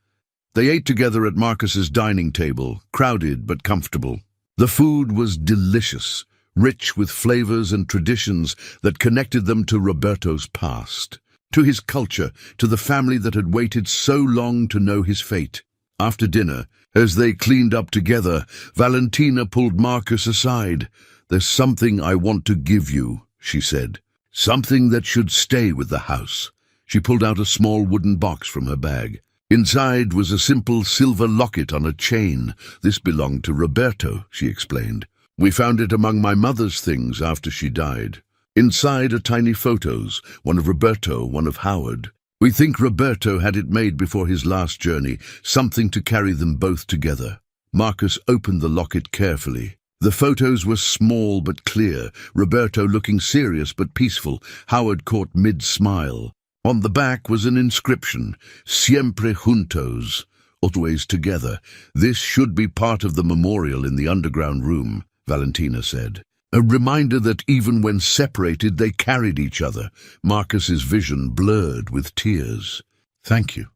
They ate together at Marcus's dining table, crowded but comfortable. The food was delicious, rich with flavors and traditions that connected them to Roberto's past, to his culture, to the family that had waited so long to know his fate. After dinner, as they cleaned up together, Valentina pulled Marcus aside. "There's something I want to give you," she said. "Something that should stay with the house." She pulled out a small wooden box from her bag. Inside was a simple silver locket on a chain. "This belonged to Roberto," she explained. "We found it among my mother's things after she died. Inside are tiny photos, one of Roberto, one of Howard. We think Roberto had it made before his last journey, something to carry them both together." Marcus opened the locket carefully. The photos were small but clear, Roberto looking serious but peaceful, Howard caught mid-smile. On the back was an inscription, "Siempre juntos," always together. "This should be part of the memorial in the underground room," Valentina said. A reminder that even when separated, they carried each other. Marcus's vision blurred with tears. "Thank you.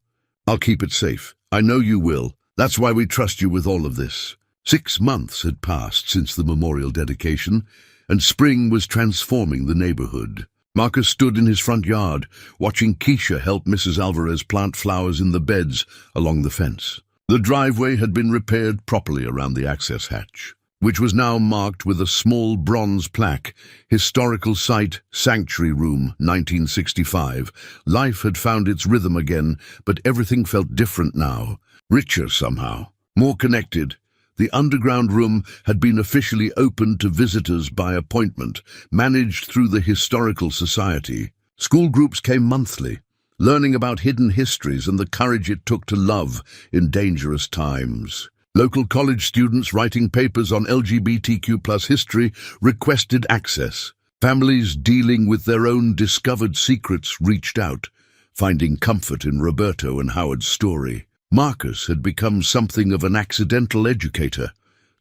I'll keep it safe. I know you will. That's why we trust you with all of this." 6 months had passed since the memorial dedication, and spring was transforming the neighborhood. Marcus stood in his front yard, watching Keisha help Mrs. Alvarez plant flowers in the beds along the fence. The driveway had been repaired properly around the access hatch, which was now marked with a small bronze plaque, "Historical Site, Sanctuary Room, 1965. Life had found its rhythm again, but everything felt different now, richer somehow, more connected. The underground room had been officially opened to visitors by appointment, managed through the Historical Society. School groups came monthly, learning about hidden histories and the courage it took to love in dangerous times. Local college students writing papers on LGBTQ+ history requested access. Families dealing with their own discovered secrets reached out, finding comfort in Roberto and Howard's story. Marcus had become something of an accidental educator,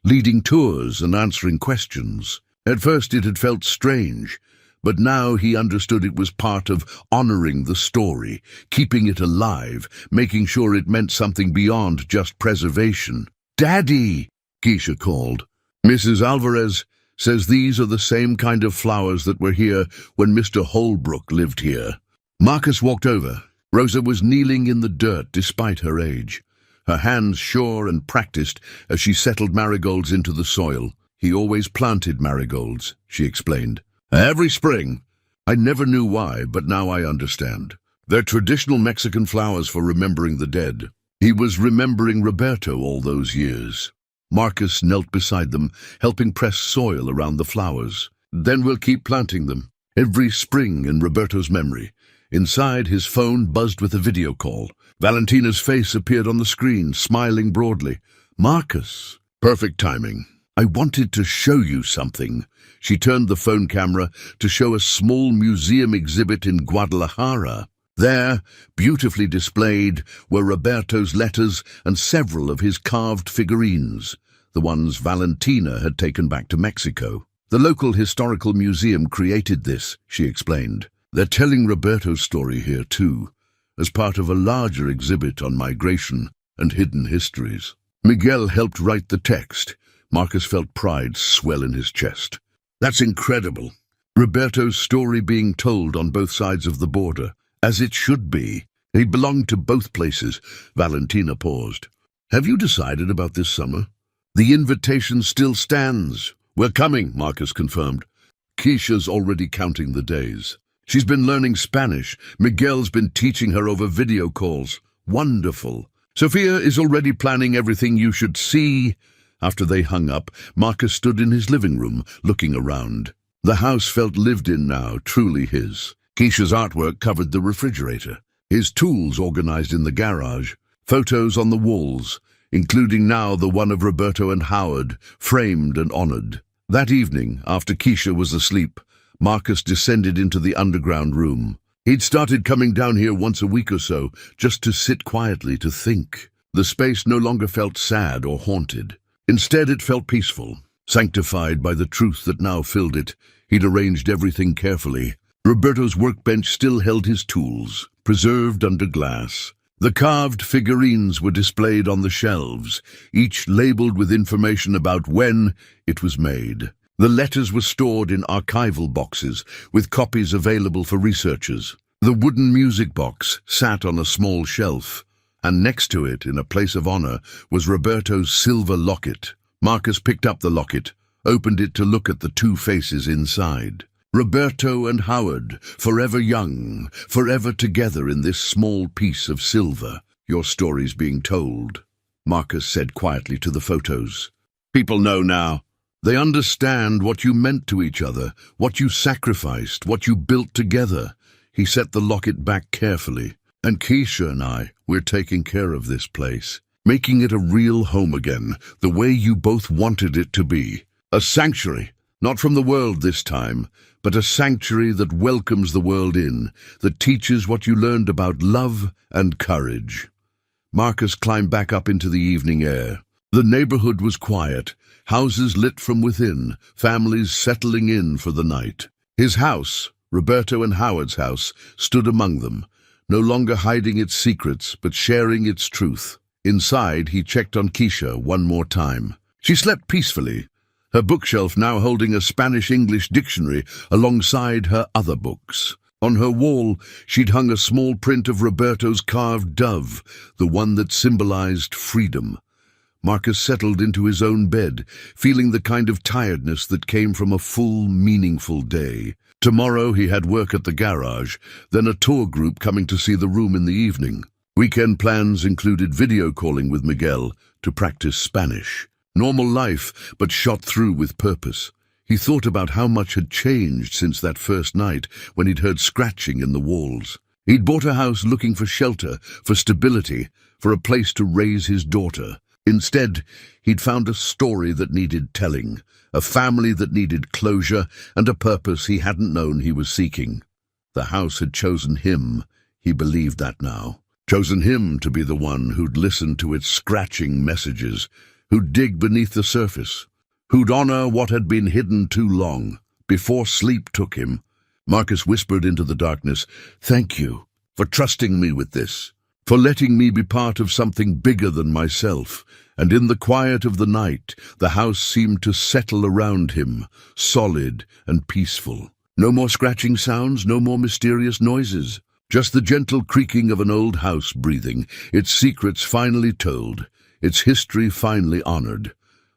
leading tours and answering questions. At first it had felt strange, but now he understood it was part of honoring the story, keeping it alive, making sure it meant something beyond just preservation. "Daddy!" Keisha called. "Mrs. Alvarez says these are the same kind of flowers that were here when Mr. Holbrook lived here." Marcus walked over. Rosa was kneeling in the dirt despite her age, her hands sure and practiced as she settled marigolds into the soil. "He always planted marigolds," she explained. "Every spring. I never knew why, but now I understand. They're traditional Mexican flowers for remembering the dead." He was remembering Roberto all those years. Marcus knelt beside them, helping press soil around the flowers. "Then we'll keep planting them, every spring in Roberto's memory." Inside, his phone buzzed with a video call. Valentina's face appeared on the screen, smiling broadly. "Marcus." "Perfect timing. I wanted to show you something." She turned the phone camera to show a small museum exhibit in Guadalajara. There, beautifully displayed, were Roberto's letters and several of his carved figurines, the ones Valentina had taken back to Mexico. "The local historical museum created this," she explained. They're telling Roberto's story here too, as part of a larger exhibit on migration and hidden histories. Miguel helped write the text. Marcus felt pride swell in his chest. That's incredible. Roberto's story being told on both sides of the border, as it should be. He belonged to both places. Valentina paused. Have you decided about this summer? The invitation still stands. We're coming, Marcus confirmed. Keisha's already counting the days. She's been learning Spanish. Miguel's been teaching her over video calls. Wonderful. Sophia is already planning everything you should see. After they hung up, Marcus stood in his living room, looking around. The house felt lived in now, truly his. Keisha's artwork covered the refrigerator. His tools organized in the garage. Photos on the walls, including now the one of Roberto and Howard, framed and honored. That evening, after Keisha was asleep, Marcus descended into the underground room. He'd started coming down here once a week or so, just to sit quietly, to think. The space no longer felt sad or haunted. Instead, it felt peaceful, sanctified by the truth that now filled it. He'd arranged everything carefully. Roberto's workbench still held his tools, preserved under glass. The carved figurines were displayed on the shelves, each labeled with information about when it was made. The letters were stored in archival boxes, with copies available for researchers. The wooden music box sat on a small shelf, and next to it, in a place of honor, was Roberto's silver locket. Marcus picked up the locket, opened it to look at the two faces inside. Roberto and Howard, forever young, forever together in this small piece of silver. Your story's being told, Marcus said quietly to the photos. People know now. They understand what you meant to each other, what you sacrificed, what you built together. He set the locket back carefully. And Keisha and I, we're taking care of this place, making it a real home again, the way you both wanted it to be. A sanctuary, not from the world this time, but a sanctuary that welcomes the world in, that teaches what you learned about love and courage. Marcus climbed back up into the evening air. The neighborhood was quiet, houses lit from within, families settling in for the night. His house, Roberto and Howard's house, stood among them, no longer hiding its secrets, but sharing its truth. Inside, he checked on Keisha one more time. She slept peacefully, her bookshelf now holding a Spanish-English dictionary alongside her other books. On her wall, she'd hung a small print of Roberto's carved dove, the one that symbolized freedom. Marcus settled into his own bed, feeling the kind of tiredness that came from a full, meaningful day. Tomorrow he had work at the garage, then a tour group coming to see the room in the evening. Weekend plans included video calling with Miguel to practice Spanish. Normal life, but shot through with purpose. He thought about how much had changed since that first night when he'd heard scratching in the walls. He'd bought a house looking for shelter, for stability, for a place to raise his daughter. Instead, he'd found a story that needed telling, a family that needed closure, and a purpose he hadn't known he was seeking. The house had chosen him. He believed that now. Chosen him to be the one who'd listen to its scratching messages, who'd dig beneath the surface, who'd honor what had been hidden too long, before sleep took him. Marcus whispered into the darkness, "Thank you for trusting me with this, for letting me be part of something bigger than myself." And in the quiet of the night, the house seemed to settle around him, solid and peaceful. No more scratching sounds, no more mysterious noises, just the gentle creaking of an old house breathing, its secrets finally told, its history finally honored.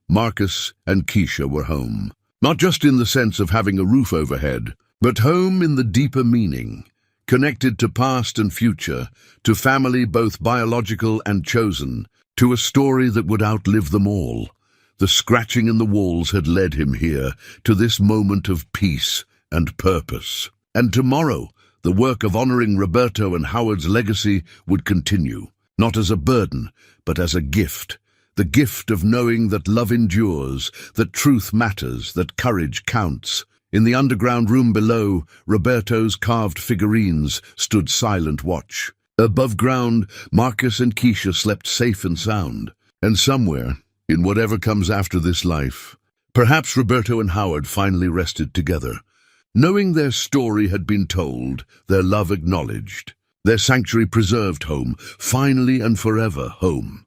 Marcus and Keisha were home, not just in the sense of having a roof overhead, but home in the deeper meaning, connected to past and future, to family both biological and chosen, to a story that would outlive them all. The scratching in the walls had led him here, to this moment of peace and purpose. And tomorrow, the work of honoring Roberto and Howard's legacy would continue, not as a burden, but as a gift. The gift of knowing that love endures, that truth matters, that courage counts. In the underground room below, Roberto's carved figurines stood silent watch. Above ground, Marcus and Keisha slept safe and sound. And somewhere, in whatever comes after this life, perhaps Roberto and Howard finally rested together. Knowing their story had been told, their love acknowledged, their sanctuary preserved home, finally and forever home.